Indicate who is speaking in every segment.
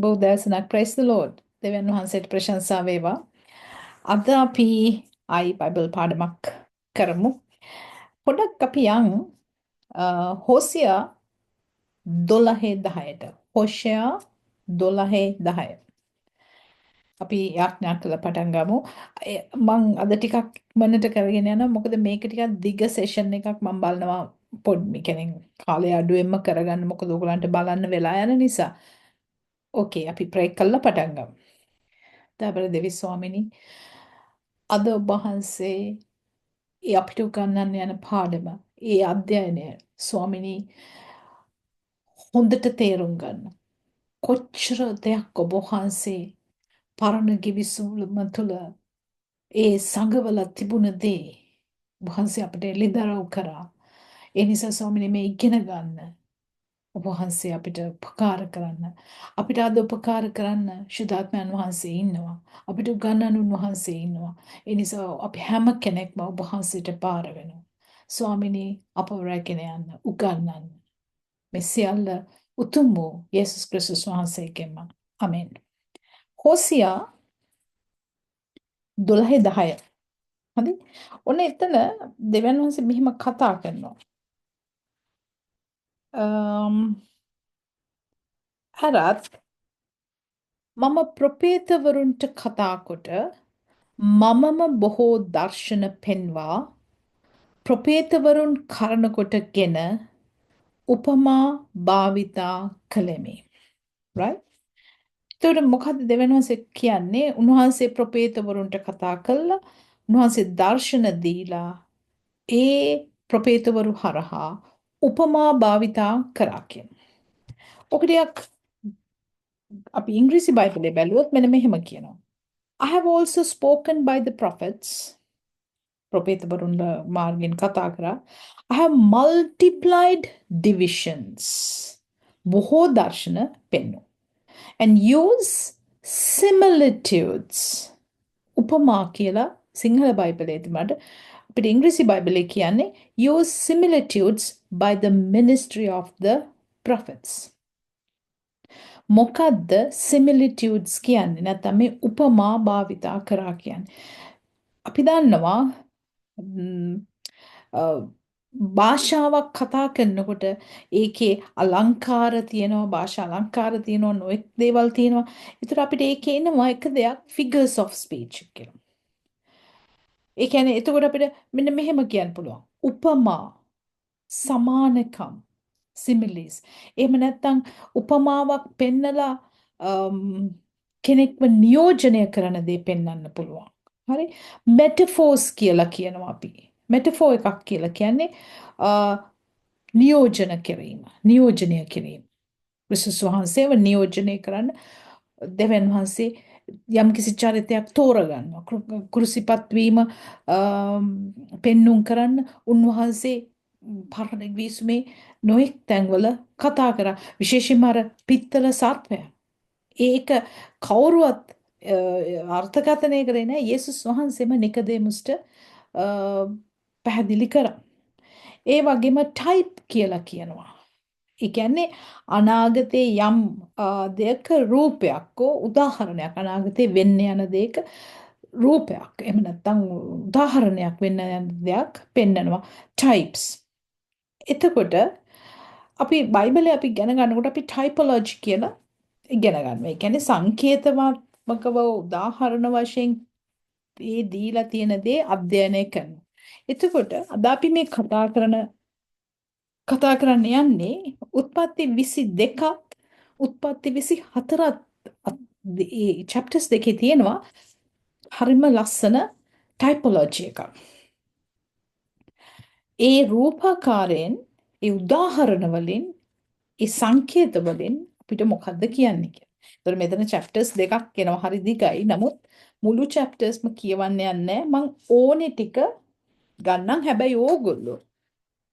Speaker 1: බෞද්ධයසනක් price ද load දෙවන් වහන්සේට ප්‍රශංසා වේවා. අද අපි බයිබල් පාඩමක් කරමු. පොඩක් අපි යන් හෝසියා 12:10ට. හෝෂයා 12:10. අපි යාඥා කළ පටන් ගමු. මං අද ටිකක් ඉක්මනට කරගෙන යනවා. මොකද මේක ටිකක් දිග සෙෂන් එකක් මම බලනවා. පොඩි කෙනෙක් කාලය අඩුවෙන්ම කරගන්න. මොකද ඔයගලන්ට බලන්න වෙලා යන නිසා. ඕකේ අපි ප්‍රේ කළා පටන් ගමු. දබර දෙවි ස්වාමිනී අද ඔබ වහන්සේ අපිට උගන්වන්න යන පාඩම ඒ අධ්‍යයනය ස්වාමිනී හොඳට තේරුම් ගන්න. කොච්චර දෙයක් ඔබ වහන්සේ පරණ ගිවිසුම තුළ ඒ සංගවල තිබුණ දේ වහන්සේ අපිට එළිදරව් කරා. ඒ නිසා ස්වාමිනී මේ ඉගෙන ගන්න ඔබ වහන්සේ අපිට උපකාර කරන්න. අපිට අද උපකාර කරන්න ශුද්ධාත්මයන් වහන්සේ ඉන්නවා. අපිට උගන්වන්න උන්වහන්සේ ඉන්නවා. ඒ නිසා අපි හැම කෙනෙක්ම ඔබ වහන්සේට පාර වෙනවා. ස්වාමිනී අපව රැගෙන යන්න, උගන්වන්න. මේ සියල්ල උතුම් වූ යේසුස් ක්‍රිස්තුස් වහන්සේගෙන්ම. ආමෙන්. හෝසියා 12:10. හරි? ඔන්න එතන දෙවියන් වහන්සේ මෙහිම කතා කරනවා. හරත් මම ප්‍රොපේතවරුන්ට කතා කොට මමම බොහෝ දර්ශන පෙන්වා ප්‍රොපේතවරුන් කරන කොටගෙන උපමා භාවිතා කළෙමි. right? එතකොට මොකද්ද දෙවියන් වහන්සේ කියන්නේ? උන්වහන්සේ ප්‍රොපේතවරුන්ට කතා කළා. උන්වහන්සේ දර්ශන දීලා ඒ ප්‍රොපේතවරු හරහා උපමා භාවිතා කරා කියන. ඔක ටිකක් අපි ඉංග්‍රීසි බයිබලයේ බැලුවොත් මෙන්න මෙහෙම කියනවා. I have also spoken by the prophets. ප්‍රොපේතවරුන් මාර්ගෙන් කතා කරා. I have multiplied divisions. බොහෝ දර්ශන පෙන්වු. And use similitudes. උපමා කියලා සිංහල බයිබලයේ තිබුණාට අපිට ඉංග්‍රීසි බයිබලයේ කියන්නේ use similitudes by the ministry of the prophets. මොකද්ද similitudes කියන්නේ? නැත්නම් මේ උපමා භාවිතා කරා කියන්නේ. අපි දන්නවා භාෂාවක් කතා කරනකොට ඒකේ අලංකාර තියෙනවා, භාෂා අලංකාර තියෙනවා, නොඑක් දේවල් තියෙනවා. ඒතර අපිට ඒකේ එනවා එක දෙයක් figures of speech කියලා. ඒ කියන්නේ එතකොට අපිට මෙන්න මෙහෙම කියන්න පුළුවන්. උපමා, සමානකම්, similes. එහෙම නැත්නම් උපමාවක් පෙන්නලා කෙනෙක්ව නියෝජනය කරන දේ පෙන්වන්න පුළුවන්. හරි? metaphors කියලා කියනවා අපි. metaphor එකක් කියලා කියන්නේ නියෝජන කිරීම, නියෝජනය කිරීම. ක්‍රිස්තුස් වහන්සේව නියෝජනය කරන්න දෙවියන් වහන්සේ යම් කිසි චරිතයක් තෝරගන්නවා. කුරුසිපත් වීම පෙන්눔 කරන්න උන්වහන්සේ පරණ ගිවිසුමේ නොඑක් තැන්වල කතා කරා. විශේෂයෙන්ම අර පිත්තල සර්පය. ඒක කවුරුවත් අර්ථකථනය කරේ නැහැ. යේසුස් වහන්සේම නිකදේමුස්ට පැහැදිලි කරා. ඒ වගේම ටයිප් කියලා කියනවා. ඒ කියන්නේ අනාගතේ යම් දෙයක රූපයක් උදාහරණයක් අනාගතේ වෙන්න යන දෙයක රූපයක් එහෙම නැත්නම් උදාහරණයක් වෙන්න යන දෙයක් පෙන්නනවා types. එතකොට අපි බයිබලයේ අපි ඉගෙන ගන්නකොට අපි typology කියලා ඉගෙන ගන්නවා. ඒ කියන්නේ සංකේතාත්මකව උදාහරණ වශයෙන් මේ දීලා තියෙන දේ අධ්‍යයනය කරනවා. එතකොට අද අපි මේ කතා කරන්න යන්නේ උත්පත්ති 22ක් උත්පත්ති 24ක් මේ chapters දෙකේ තියෙනවා හරිම ලස්සන typology එකක්. ඒ රූපාකාරයෙන් ඒ උදාහරණ වලින් ඒ සංකේත වලින් අපිට මොකද්ද කියන්නේ කියලා. ඒතර මෙතන chapters දෙකක් එනවා හරි දිගයි. නමුත් මුළු chaptersම කියවන්න යන්නේ මම ඕනේ ටික ගන්නම්. හැබැයි ඕගොල්ලෝ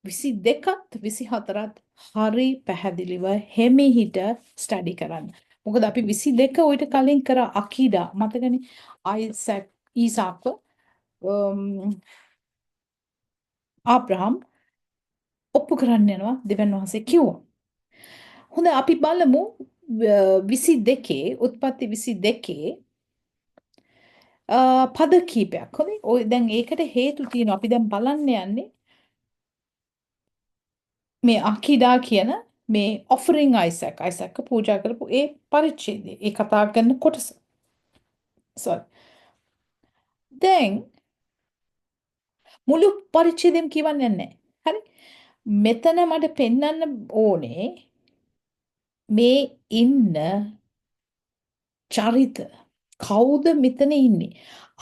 Speaker 1: 22ත් 24ත් හරි පැහැදිලිව හිමිහිට ස්ටඩි කරන්න. මොකද අපි 22 ඔයිට කලින් කරා අකීඩා මතකනේ ඊසාක්ව ආබ්‍රහම් ඔප්පු කරන්න යනවා දෙවියන් වහන්සේ කිව්වා. හොඳ අපි බලමු 22 උත්පත්ති 22 පද කීපයක්. හොඳයි. ඔය දැන් ඒකට හේතු තියෙනවා. අපි දැන් බලන්න යන්නේ මේ අකිඩා කියන මේ ඔෆරින් අයිසැක් පූජා කරපු ඒ පරිච්ඡේදය. ඒ කතා කරන කොටස. sorry. දැන් මුළු පරිච්ඡේදයම කියවන්නේ නැහැ. හරි. මෙතන මට පෙන්වන්න ඕනේ මේ ඉන්න චරිත කවුද මෙතන ඉන්නේ?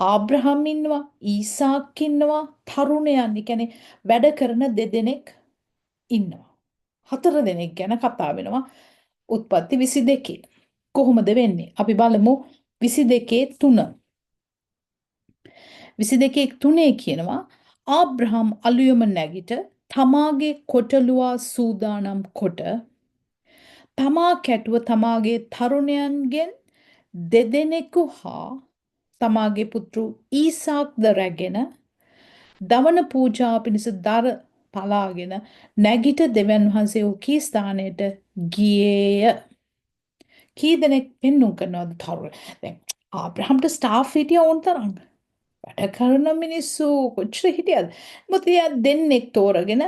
Speaker 1: ආබ්‍රහම් ඉන්නවා, ඊසාක් ඉන්නවා, තරුණයන්, ඒ කියන්නේ වැඩ කරන දෙදෙනෙක් ඉන්නවා. 4 දෙනෙක් ගැන කතා වෙනවා උත්පත්ති 22. කොහොමද වෙන්නේ? අපි බලමු 22 3. 22 3 කියනවා ආබ්‍රහම් අලුයම නැගිට තමාගේ කොටලුවා සූදානම් කොට තමා කැටුව තමාගේ තරුණයන්ගෙන් දෙදෙනෙකු හා තමාගේ පුත්‍රු ඊසාක්ද රැගෙන දවන පූජාව පිණිස දර පලාගෙන නැගිට දෙවන් වහන්සේ වූ කී ස්ථානයට ගියේය. කී දෙනෙක් පෙන්නුම් කරනවද තරුණ? දැන් ආබ්‍රහම්ට ස්ටාෆ් හිටිය ඕන තරම්. වැඩ කරන මිනිස්සු කොච්චර හිටියද? මොකද එයා දෙන්නෙක් තෝරගෙන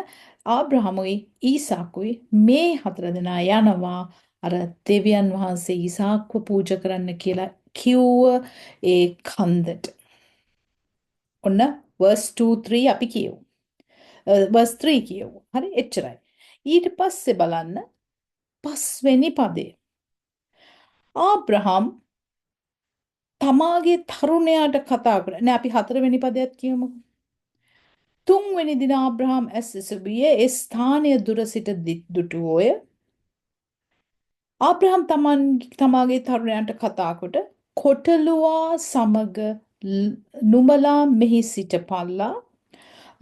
Speaker 1: ආබ්‍රහමුයි ඊසාකුයි මේ 4 දෙනා යනවා අර දෙවියන් වහන්සේ ඊසාක්ව පූජා කරන්න කියලා කිව්ව ඒ කන්දට. ඔන්න verse 2 3 අපි කියමු. verse 3 කියමු. හරි එච්චරයි. ඊට පස්සේ බලන්න 5 වෙනි පදේ. ආබ්‍රහම් තමාගේ තරුණයාට කතා කරා. නෑ අපි 4 වෙනි පදයක් කියමු. 3 වෙනි දින ආබ්‍රහම් ඇස් එසවියේ ඒ ස්ථානය දුර සිට දුටුවෝය. ආබ්‍රහම් තමාගේ තරුණයන්ට කතා කොට කොටලුවා සමග නුඹලා මෙහි සිටපල්ලා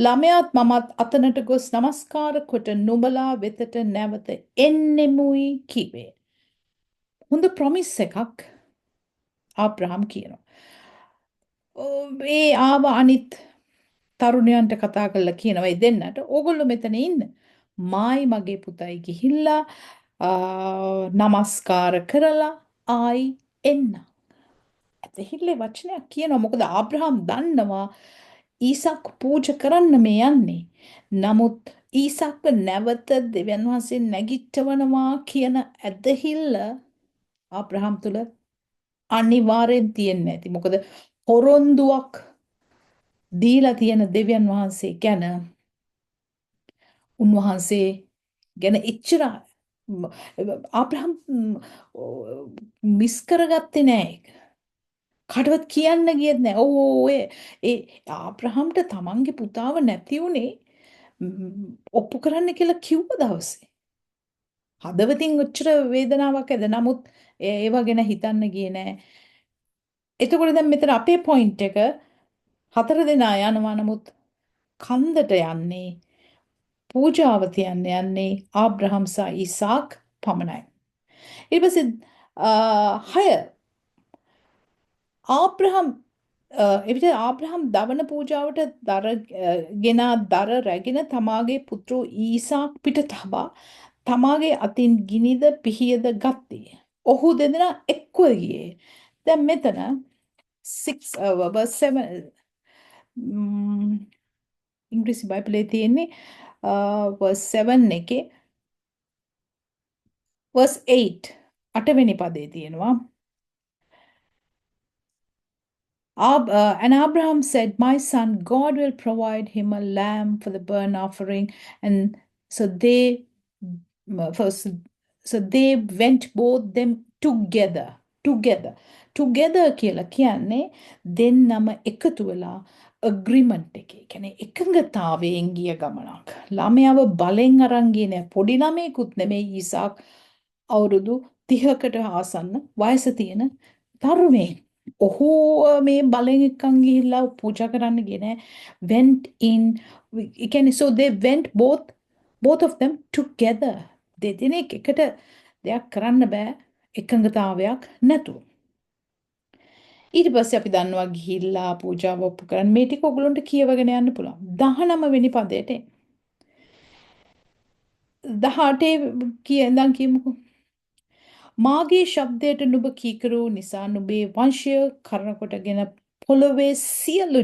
Speaker 1: ළමයාත් මමත් අතනට ගොස් නමස්කාර කොට නුඹලා වෙතට නැවත එන්නෙමුයි කිව්වේ. හොඳ ප්‍රොමිස් එකක් ආබ්‍රහම් කියනවා. ඒ ආව අනිත් තරුණයන්ට කතා කරලා කියනවා දෙන්නට ඕගොල්ලෝ මෙතන ඉන්න. මායි මගේ පුතයි ගිහිල්ලා නමස්කාර කරලා ආයි එන්න. ඇතහිල්ලේ වචනයක් කියනවා. මොකද ආබ්‍රහම් දන්නවා ඊසාක් පූජා කරන්න මේ යන්නේ. නමුත් ඊසාක්ව නැවත දෙවියන් වහන්සේ නැගිටවනවා කියන ඇදහිල්ල ආබ්‍රහම් තුල අනිවාර්යෙන් තියෙන්නේ නැති. මොකද පොරොන්දුවක් දීලා තියෙන දෙවියන් වහන්සේ ගැන උන්වහන්සේ ගැන එච්චර ආබ්‍රහම් මිස් කරගත්තේ නෑ ඒක. කාටවත් කියන්න ගියෙත් නෑ. ඔය ඒ ආබ්‍රහම්ට තමන්ගේ පුතාව නැති උනේ ඔප්පු කරන්න කියලා කිව්ව දවසේ. හදවතින් ඔච්චර වේදනාවක් ඇද. නමුත් ඒව ගැන හිතන්න ගියේ නෑ. එතකොට දැන් මෙතන අපේ පොයින්ට් එක 4 දෙනා යනවා. නමුත් කන්දට යන්නේ පූජාව තියන්න යන්නේ ආබ්‍රහම් සහ ඊසාක් පමණයි. ඊට පස්සේ 6 ආබ්‍රහම් එවිට ආබ්‍රහම් දවන පූජාවට දර රැගෙන තමාගේ පුත්‍රෝ ඊසාක් පිට තබා තමාගේ අතින් ගිනිද පිහියද ගත්තේ. ඔහු දෙදෙනා එක්ව ගියේ. දැන් මෙතන 6 verse 7 ඉංග්‍රීසි බයිබලයේ තියෙන්නේ verse 7 එකේ verse 8 8 වෙනි පදේ තියෙනවා. And Abraham said, my son, God will provide him a lamb for the burnt offering. And so they first, so they went both them together. Together කියලා කියන්නේ දෙන්නම එකතු වෙලා agreement එකේ. කියන්නේ එකඟතාවයෙන් ගිය ගමනක්. ළමයාව බලෙන් අරන් ගියේ නෑ. පොඩි ළමයෙකුත් නෙමෙයි ඊසාක් අවුරුදු 30කට ආසන්න වයස තියෙන තරුණයෙක්. ඔහු මේ බලෙන් එක්කන් ගිහිල්ලා පූජා කරන්න ගියේ නෑ. went in කියන්නේ so they went both of them together. දෙදෙනෙක් එකට දෙයක් කරන්න බෑ එකඟතාවයක් නැතුව. ඊට පස්සේ අපි දන්නවා ගිහිල්ලා පූජාව ඔප්පු කරන්න මේ ටික ඔයගලන්ට කියවගෙන යන්න පුළුවන්. 19 වෙනි පදයට 18 කියමුකෝ. මාගේ ශබ්දයට නුඹ කීකරු නිසා නුඹේ වංශය කරනකොටගෙන පොළොවේ සියලු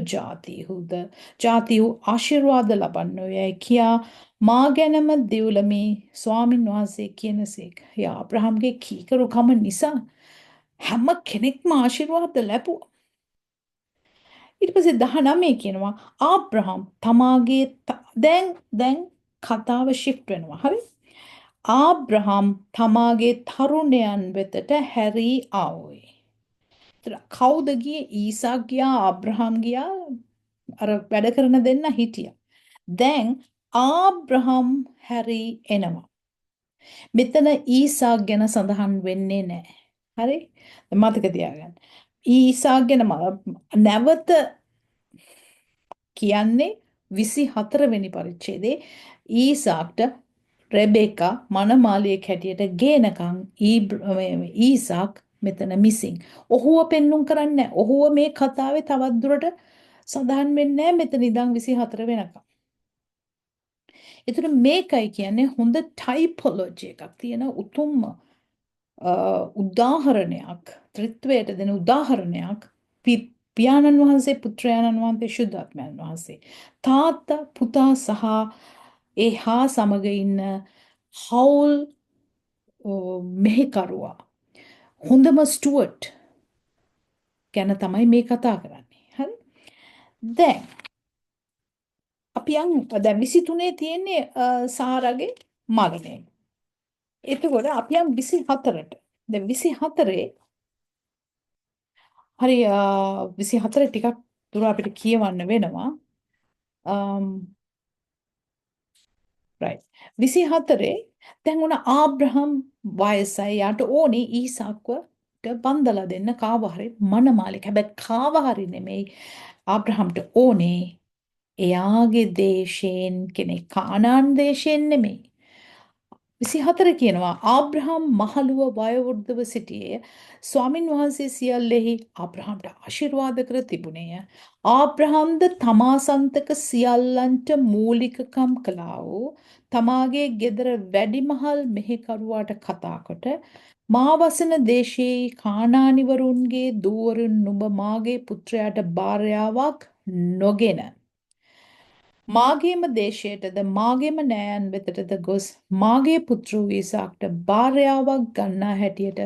Speaker 1: ජාතිහු ආශිර්වාද ලබන්නෝයයි කියා මා ගැනම දෙව්ලමේ ස්වාමින් වහන්සේ කියනසේක. යා අබ්‍රහම්ගේ කීකරුකම නිසා හැම කෙනෙක්ම ආශිර්වාද ලැබුවා. ඊට පස්සේ 19 කියනවා ආබ්‍රහම් තමාගේ දැන් කතාව ෂිෆ්ට් වෙනවා. හරි? ආබ්‍රහම් තමාගේ තරුණයන් වෙතට හැරී ආවෝයි. කවුද ගියේ? ඊසාක් ගියා, ආබ්‍රහම් ගියා, අර වැඩ කරන දෙන්න හිටියා. දැන් ආබ්‍රහම් හැරී එනවා. මෙතන ඊසාක් ගැන සඳහන් වෙන්නේ නැහැ. හරි? මතක තියාගන්න. ඊසාක් ගැන නැවත කියන්නේ 24 වෙනි පරිච්ඡේදයේ ඊසාක්ට රෙබෙකා මනමාලියෙක් හැටියට ගේනකම් ඊසාක් මෙතන මිසින්. ඔහුව පෙන්눔 කරන්නේ ඔහුව මේ කතාවේ තවත් දුරට සඳහන් වෙන්නේ මෙතන ඉඳන් 24 වෙනකම්. ඒතර මේකයි කියන්නේ හොඳ ටයිපොලොජි එකක් තියෙන උතුම්ම උදාහරණයක් ත්‍රිත්වයට දෙන උදාහරණයක් පියාණන් වහන්සේ පුත්‍රයාණන් වහන්සේ ශුද්ධාත්මයන් වහන්සේ තාත්තා පුතා සහ එහා සමග ඉන්න හවුල් මෙහෙකරුවා හොඳම ස්ටුවර්ට් ගැන තමයි මේ කතා කරන්නේ. හරි? දැන් අපි දැන් 23 තියෙන්නේ සාරාගේ මරණය. එතකොට අපි 24ට. දැන් 24 හරි 24 ටිකක් දුර අපිට කියවන්න වෙනවා. right 24 දැන් උන ආබ්‍රහම් වයසයි යාට ඕනේ ඊසාක්වට බන්දලා දෙන්න කාව හරි මනමාලික. හැබැයි කාව හරි නෙමෙයි ආබ්‍රහම්ට ඕනේ එයාගේ දේශයෙන් කෙනෙක් කානාන් දේශයෙන් නෙමෙයි. 24 කියනවා ආබ්‍රහම් මහලුව වයෝවෘද්ධව සිටියේ ස්වාමින් වහන්සේ සියල්ලෙහි ආබ්‍රහම්ට ආශිර්වාද කර තිබුණේය. ආබ්‍රහම්ද තමා සන්තක සියල්ලන්ට මූලිකකම් කළා වූ තමාගේ ගෙදර වැඩිමහල් මෙහෙකරුවාට කතා කොට මා වසන දේශයේ කානානිවරුන්ගේ දූවරුන් නුඹ මාගේ පුත්‍රයාට භාර්යාවක් නොගෙන මාගේම දේශයටද මාගේම නෑයන් වෙතටද ගොස් මාගේ පුත්‍ර වූ ඊසාක්ට භාර්යාවක් ගන්නා හැටියට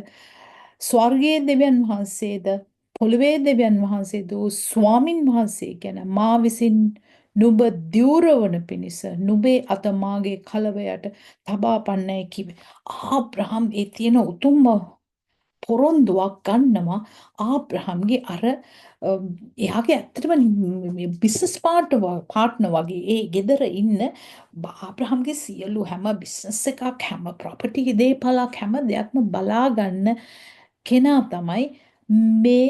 Speaker 1: ස්වර්ගයේ දෙවියන් වහන්සේද පොළොවේ දෙවියන් වහන්සේද වූ ස්වාමින් වහන්සේ ගැන මා විසින් නුඹ දියුරවන පිණිස නුඹේ අත මාගේ කලවයට තබා පන්නයි කිව්වේ. ආබ්‍රහම් ඒ තියෙන උතුම්ම පොරොන්දුවක් ගන්නවා ආබ්‍රහම්ගේ අර එයාගේ ඇත්තටම බිස්නස් පාර්ට්නර් වගේ ඒ ගෙදර ඉන්න ආබ්‍රහම්ගේ සියලු හැම බිස්නස් එකක් හැම ප්‍රොපර්ටි දේපලක් හැම දෙයක්ම බලා ගන්න කෙනා තමයි මේ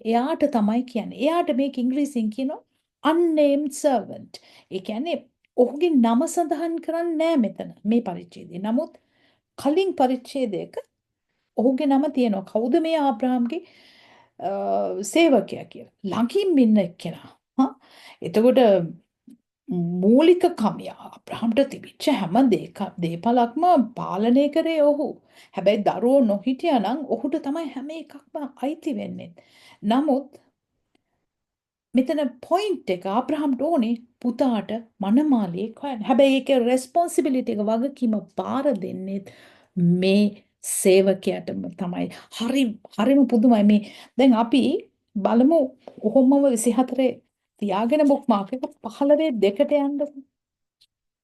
Speaker 1: එයාට තමයි කියන්නේ. එයාට මේක ඉංග්‍රීසියෙන් කියනවා unnamed servant. ඒ කියන්නේ ඔහුගේ නම සඳහන් කරන්නේ නැහැ මෙතන මේ පරිච්ඡේදයේ. නමුත් කලින් පරිච්ඡේදයක ඔහුගේ නම තියෙනවා. කවුද මේ ආබ්‍රහම්ගේ සේවකයා කියලා. ළඟින් ඉන්න එක්කෙනා. එතකොට මූලික කමිය ආබ්‍රහම්ට තිබිච්ච හැම දේපලක්ම පාලනය කරේ ඔහු. හැබැයි දරුවෝ නොහිටියා නම් ඔහුට තමයි හැම එකක්ම අයිති වෙන්නේ. නමුත් මෙතන පොයින්ට් එක ආබ්‍රහම්ට ඕනේ පුතාට මනමාලියෙක් හොයන්න. හැබැයි ඒකේ රෙස්පොන්සිබිලිටි එක වගකීම පාර දෙන්නේ මේ සේවකයාටම තමයි. හරිම පුදුමයි මේ. දැන් අපි බලමු කොහොමම 24 තියාගෙන බුක්මාර්ක් එක 15 යන්න.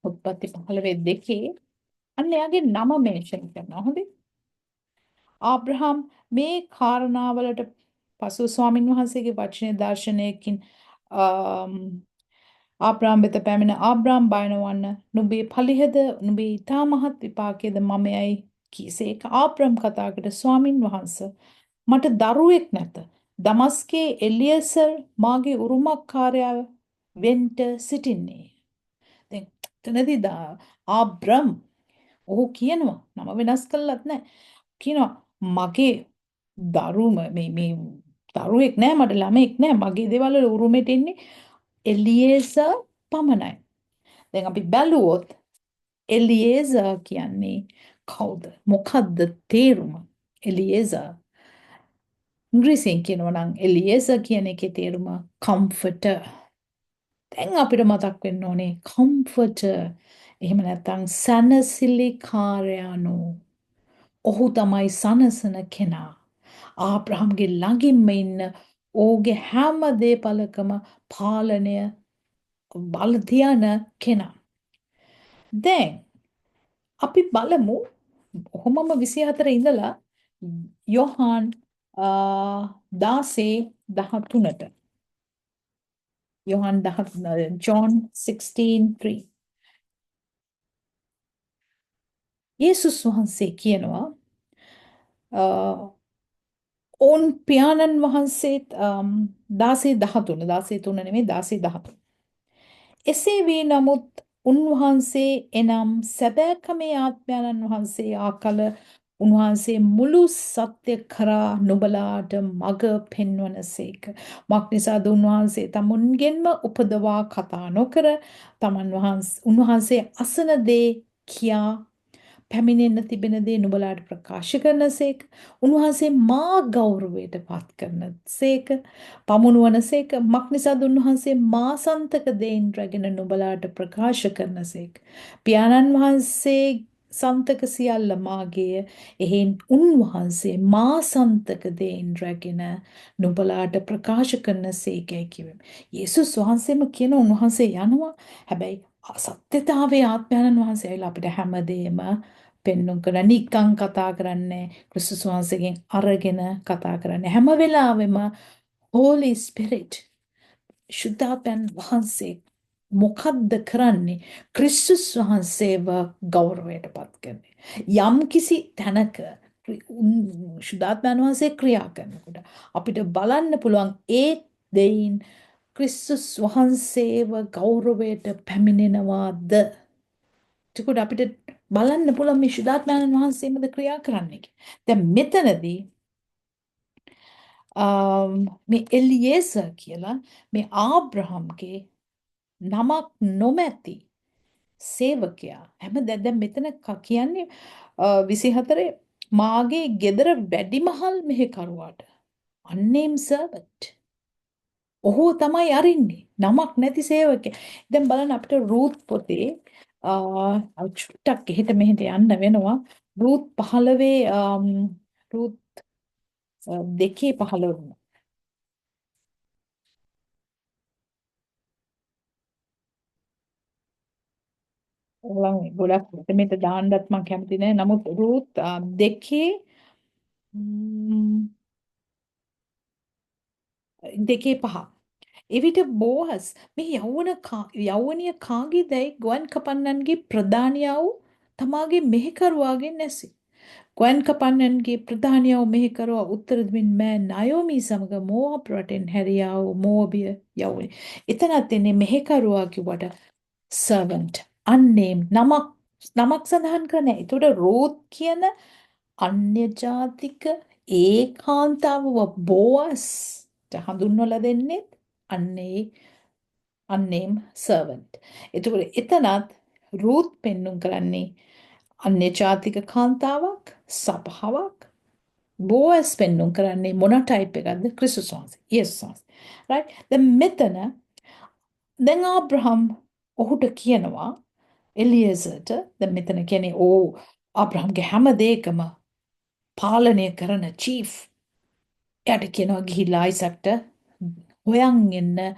Speaker 1: උත්පත්ති 15 අන්න එයාගේ නම මෙන්ෂන් කරනවා. හොඳේ. ආබ්‍රහම් මේ කාරණාවලට පසු ස්වාමින් වහන්සේගේ වචනේ දර්ශනයකින් ආබ්‍රහම් වෙත පැමිණ ආබ්‍රහම් බයනවන්න නුඹේ පලිහද නුඹේ ඊටා මහත් විපාකයේද මමයි කීසේක. ආබ්‍රහම් කතාකට ස්වාමින් වහන්සේ මට දරුවෙක් නැත. දමස්කේ එලියසර් මාගේ උරුමකාරයා වෙන්ට සිටින්නේ. දැන් එතනදී ආබ්‍රම් ඔහු කියනවා නම වෙනස් කළත් නැහැ. කියනවා මගේ මේ දරුවෙක් නෑ මට ළමෙක් නෑ මගේ දේවල් වල උරුමෙට ඉන්නේ එලියේසර් පමණයි. දැන් අපි බැලුවොත් එලියේසර් කියන්නේ කවුද? මොකද්ද තේරුම? එලියේසර්. ඉංග්‍රීසියෙන් කියනවා නම් එලියේසර් කියන එකේ තේරුම comforter. දැන් අපිට මතක් වෙන්න ඕනේ comforter. එහෙම නැත්නම් සැනසිලිකාරයනෝ. ඔහු තමයි සනසන කෙනා. ආබ්‍රහම්ගේ ළඟින්ම ඉන්න ඔහුගේ හැම දේපලකම පාලනය බල තියන කෙනා. දැන් අපි බලමු ඔහොමම 24 ඉඳලා යොහාන් 16:13ට. යොහාන් 10 John 16:3. යේසුස් වහන්සේ කියනවා ඔවුන් පියාණන් වහන්සේත් 16:13 නෙමෙයි 16:13. එසේ වී නමුත් උන්වහන්සේ එනම් සැබෑකමේ ආත්මයන්න් වහන්සේ ආකල උන්වහන්සේ මුළු සත්‍ය කරා නුබලාට මඟ පෙන්වනසේක. මක්නිසාද උන්වහන්සේ තමුන්ගෙන්ම උපදවා කතා නොකර උන්වහන්සේ අසන දේ කියා පැමිණෙන්න තිබෙන දේ නුඹලාට ප්‍රකාශ කරනසේක. උන්වහන්සේ මා ගෞරවයට පත් කරනසේක. පමුණුවනසේක. මක්නිසාද උන්වහන්සේ මා සන්තක දෙයින් රැගෙන නුඹලාට ප්‍රකාශ කරනසේක. පියාණන් වහන්සේ සන්තක සියල්ල මාගේය. එහෙන් උන්වහන්සේ මා සන්තක දෙයින් රැගෙන නුඹලාට ප්‍රකාශ කරනසේකයි කිව්වේ. යේසුස් වහන්සේම කියන උන්වහන්සේ යනවා. හැබැයි සත්‍යතාවයේ ආත්මයන් වහන්සේ ඇවිල්ලා අපිට හැමදේම පෙන්නුම් කරන නිකං කතා කරන්නේ ක්‍රිස්තුස් වහන්සේගෙන් අරගෙන කතා කරන්නේ හැම වෙලාවෙම Holy Spirit ශුද්ධාත්මයන් වහන්සේ මොකද්ද කරන්නේ ක්‍රිස්තුස් වහන්සේව ගෞරවයට පත් කරන්නේ යම් කිසි තැනක ශුද්ධාත්මයන් වහන්සේ ක්‍රියා කරනකොට අපිට බලන්න පුළුවන් ඒ දෙයින් ක්‍රිස්තුස් වහන්සේව ගෞරවයට පැමිණෙනවාද එතකොට අපිට බලන්න පුළුවන් මේ ශුද්ධාත්මයන් වහන්සේමද ක්‍රියා කරන්නේ. දැන් මෙතනදී මේ එලියේසර් කියලා මේ ආබ්‍රහම්ගේ නමක් නොමැති සේවකයා හැම දැන් මෙතන කියන්නේ 24 මාගේ ගෙදර වැඩිමහල් මෙහෙකරුවාට unnamed servant ඔහු තමයි අරින්නේ නමක් නැති සේවකයා. දැන් බලන්න අපිට රූත් පොතේ චුට්ටක් එහෙට මෙහෙට යන්න වෙනවා. රූත් 15 රූත් 2:15 ඔයාලා ගොඩක් මෙතෙන්ට දාන්නත් මම කැමති නෑ. නමුත් රූත් 2:5 එවිට බෝහස් මේ යෞවනිය කාගේදයි ගුවන් කපන්නන්ගේ ප්‍රධානියා වූ තමාගේ මෙහෙකරුවාගෙන් නැසි. ගුවන් කපන්නන්ගේ ප්‍රධානියා වූ මෙහෙකරුවා උත්තර දෙමින් මෑ නයෝමි සමග මෝවාබ් රටෙන් හැරියා වූ මෝවාබිය යෞවනි. එතනත් එන්නේ මෙහෙකරුවා කිව්වට servant unnamed නමක් සඳහන් කරන්නේ. ඒතකොට රූත් කියන අන්‍ය ජාතික ඒකාන්තාව බෝවස් හඳුන්වලා දෙන්නේ unnamed servant. එතකොට එතනත් රූත් පෙන්눔 කරන්නේ අන්‍ය ජාතික කාන්තාවක් සභාවක් බෝවස් පෙන්눔 කරන්නේ මොන ටයිප් එකක්ද ක්‍රිස්තුස් වහන්සේ. යේසුස් වහන්සේ. right දැන් මෙතන දැන් ආබ්‍රහම් ඔහුට කියනවා එලියේසර්ට දැන් මෙතන කියන්නේ ආබ්‍රහම්ගේ හැම දෙයකම පාලනය කරන චීෆ් එයාට කියනවා ගිහිල්ලා අයිසක්ට හොයන් එන්න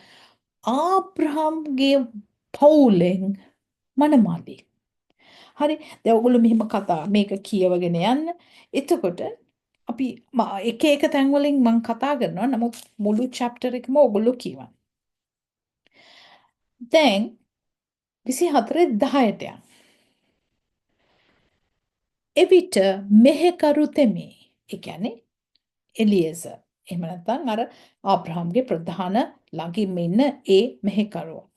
Speaker 1: ආබ්‍රහම්ගේ පවුලෙන් මනමාලි. හරි දැන් ඔයගොල්ලෝ මෙහෙම කතා මේක කියවගෙන යන්න. එතකොට අපි එක එක තැන් වලින් මම කතා කරනවා. නමුත් මුළු chapter එකම ඔයගොල්ලෝ කියවන්න. දැන් 24:10ට යන්න. එවිට මෙහෙකරු තෙමේ. ඒ කියන්නේ එලියේසර්. එහෙම නැත්නම් අර ආබ්‍රහම්ගේ ප්‍රධාන ළඟින්ම ඉන්න ඒ මෙහෙකරුවා.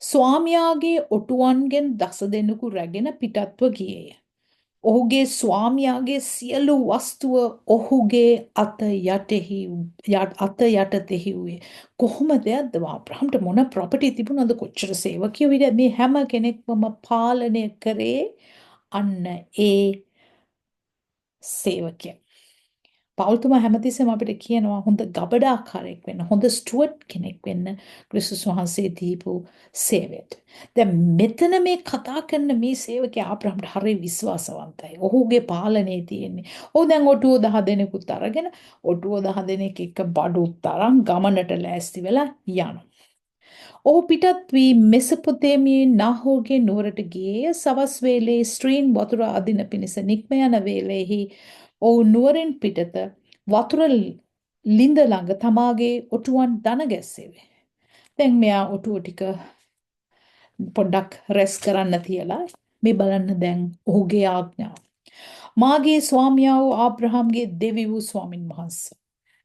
Speaker 1: ස්වාමියාගේ ඔටුවන්ගෙන් දස දෙනෙකු රැගෙන පිටත්ව ගියේය. ඔහුගේ ස්වාමියාගේ සියලු වස්තුව ඔහුගේ අත යටතෙහි වූයේ. කොහොමද ආබ්‍රහම්ට මොන ප්‍රොපර්ටි තිබුණාද කොච්චර සේවකයෝ විදිහට මේ හැම කෙනෙක්වම පාලනය කරේ අන්න ඒ සේවකයා. පෞල්තුමා හැමතිස්සෙම අපිට කියනවා හොඳ ගබඩාකාරයෙක් වෙන්න, හොඳ ස්ටුවර්ඩ් කෙනෙක් වෙන්න ක්‍රිස්තුස් වහන්සේ දීපු සේවයට. දැන් මෙතන මේ කතා කරන මේ සේවකයා ආබ්‍රහම්ට හරිය විශ්වාසවන්තයි. ඔහුගේ පාලනයේ තියෙන්නේ. ඔහු දැන් ඔටුව 10 දෙනෙකුත් අරගෙන ඔටුව 10 දෙනෙක් එක්ක බඩුත් තරම් ගමනට ලෑස්ති වෙලා යනවා. ඔහු පිටත් වී මෙසපොතේමියේ නාහෝර්ගේ නුවරට ගියේය. සවස් වේලේ ස්ත්‍රීන් වතුර අදින පිණිස නික්ම යන වේලෙහි ඔහු නුවරින් පිටත වතුර ලිඳ ළඟ තමාගේ ඔටුවන් දන ගැස්සෙවේ. දැන් මෙයා ඔටුව ටික පොඩ්ඩක් රෙස් කරන්න තියලා මේ බලන්න දැන් ඔහුගේ ආඥාව. මාගේ ස්වාමියා වූ ආබ්‍රහම්ගේ දෙවි වූ ස්වාමින් වහන්සේ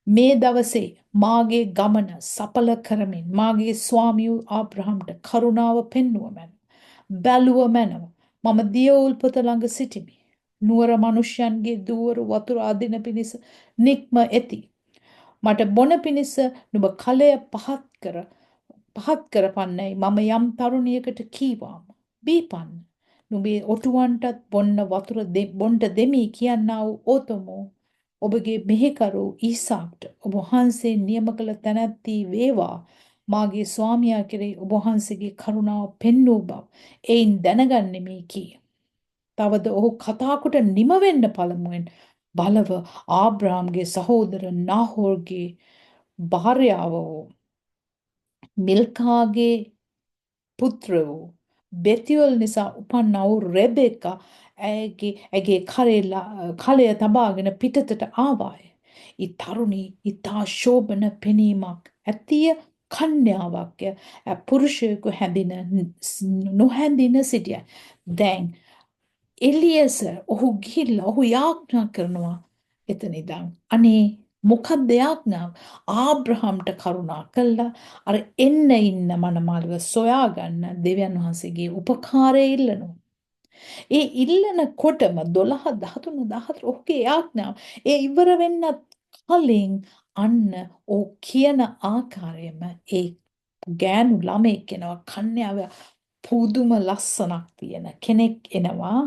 Speaker 1: මේ දවසේ මාගේ ගමන සඵල කරමින් මාගේ ස්වාමියු ආබ්‍රහම්ට කරුණාව පෙන්නුව මැන. බැලුව මැනව. මම දිය උල්පත ළඟ සිටිමි. නුවර මනුෂ්‍යයන්ගේ දුවරු වතුර අදින පිණිස නික්ම ඇති. මට බොන පිණිස නුඹ කලය පහත් කරපන්නයි මම යම් තරුණියකට කීවාම. බීපන්න. නුඹේ ඔටුවන්ටත් බොන්න වතුර බොන්ට දෙමි කියන්නා වූ ඕතමෝ ඔබගේ මෙහෙකරු ඊසාක්ට ඔබ වහන්සේ නියම කළ තැනැත්ති වේවා මාගේ ස්වාමියා කෙරෙහි ඔබ වහන්සේගේ කරුණාව පෙන්වූ බව එයින් දැනගන්නෙමි කී. තවද ඔහු කතාකොට නිම වෙන්න පළමුවෙන් බලව ආබ්‍රාම්ගේ සහෝදර නාහෝර්ගේ භාර්යාව වූ මිල්කාගේ පුත්‍ර වූ බෙතියොල් නිසා උපන්නා වූ රෙබෙක්කා ඇගේ කලය තබාගෙන පිටතට ආවාය. ඊ තරුණී ඉතා ශෝභන පෙනීමක් ඇතිය කන්‍යාවක්ය පුරුෂයෙකු නොහැඳින සිටිය. දැන් එලියස ඔහු ගිහිල්ලා ඔහු යාඥා කරනවා එතන ඉඳන්. අනේ මොකක්ද යාඥාව? ආබ්‍රහම්ට කරුණා කළා අර එන්න ඉන්න මනමාලව සොයාගන්න දෙවියන් වහන්සේගේ උපකාරය ඉල්ලනවා. ඒ ඉල්ලනකොටම 12 13 14 ඔහුගේ යාඥාව ඒ ඉවර වෙන්නත් කලින් අන්න ඔහු කියන ආකාරයෙන්ම ඒ ගෑනු ළමෙක් කෙනවා කන්‍යාව පුදුම ලස්සනක් තියෙන කෙනෙක් එනවා.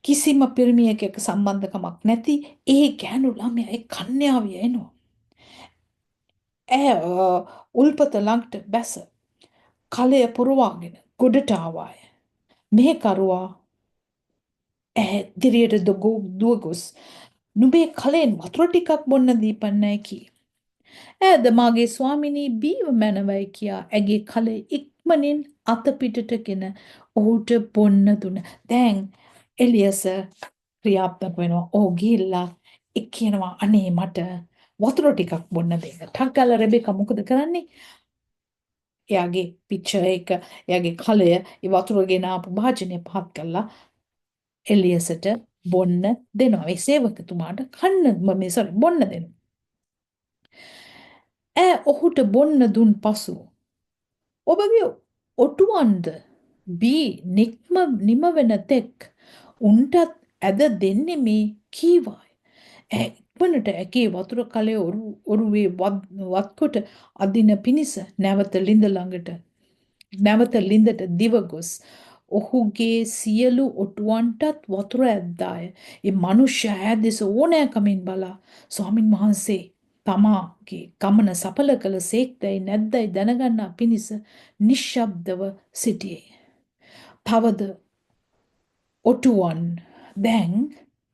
Speaker 1: කිසිම පිරිමියෙක් එක්ක සම්බන්ධකමක් නැති ඒ ගෑනු ළමයා ඒ කන්‍යාවිය එනවා. උල්පත ළඟට බැස කලය පුරවාගෙන ගොඩට ආවාය. මේ කරුවා දිරියට දුවගොස් නුඹේ කලෙන් වතුර ටිකක් බොන්න දීපන්නයි කී. ඈද මාගේ ස්වාමිනී බීව මැනවයි කියා ඇගේ කලේ ඉක්මනින් අත පිටටගෙන ඔහුට බොන්න දුන. දැන් එලියස ක්‍රියාත්මක වෙනවා. ඔහු ගිහිල්ලා කියනවා අනේ මට වතුර ටිකක් බොන්න දෙන්න. ටක් ගාලා රෙබෙකා මොකද කරන්නේ? එයාගේ පිච්චර් එක එයාගේ කලය ඒ වතුර ගෙන ආපු භාජනය පහත් කරලා එලියසට බොන්න දෙනවා. ඒ සේවකතුමාට බොන්න දෙනවා. ඔහුට බොන්න දුන් පසු ඔබගේ ඔටුවන්ද බී නිම වෙන තෙක් උන්ටත් ඇද දෙන්නේ මේ කීවායි. ඉක්මනට ඇගේ වතුර කලය ඔරුවේ වත්කොට අදින පිණිස නැවත ලිඳට දිව ගොස් ඔහුගේ සියලු ඔටුවන්ටත් වතුර ඇද්දාය. ඒ මනුෂ්‍ය ඈදෙස ඕනෑකමින් බලා ස්වාමින් වහන්සේ තමාගේ ගමන සඵල කළ සේක්දැයි නැද්දැයි දැනගන්නා පිණිස නිශ්ශබ්දව සිටියේ. තවද ඔටුවන් දැන්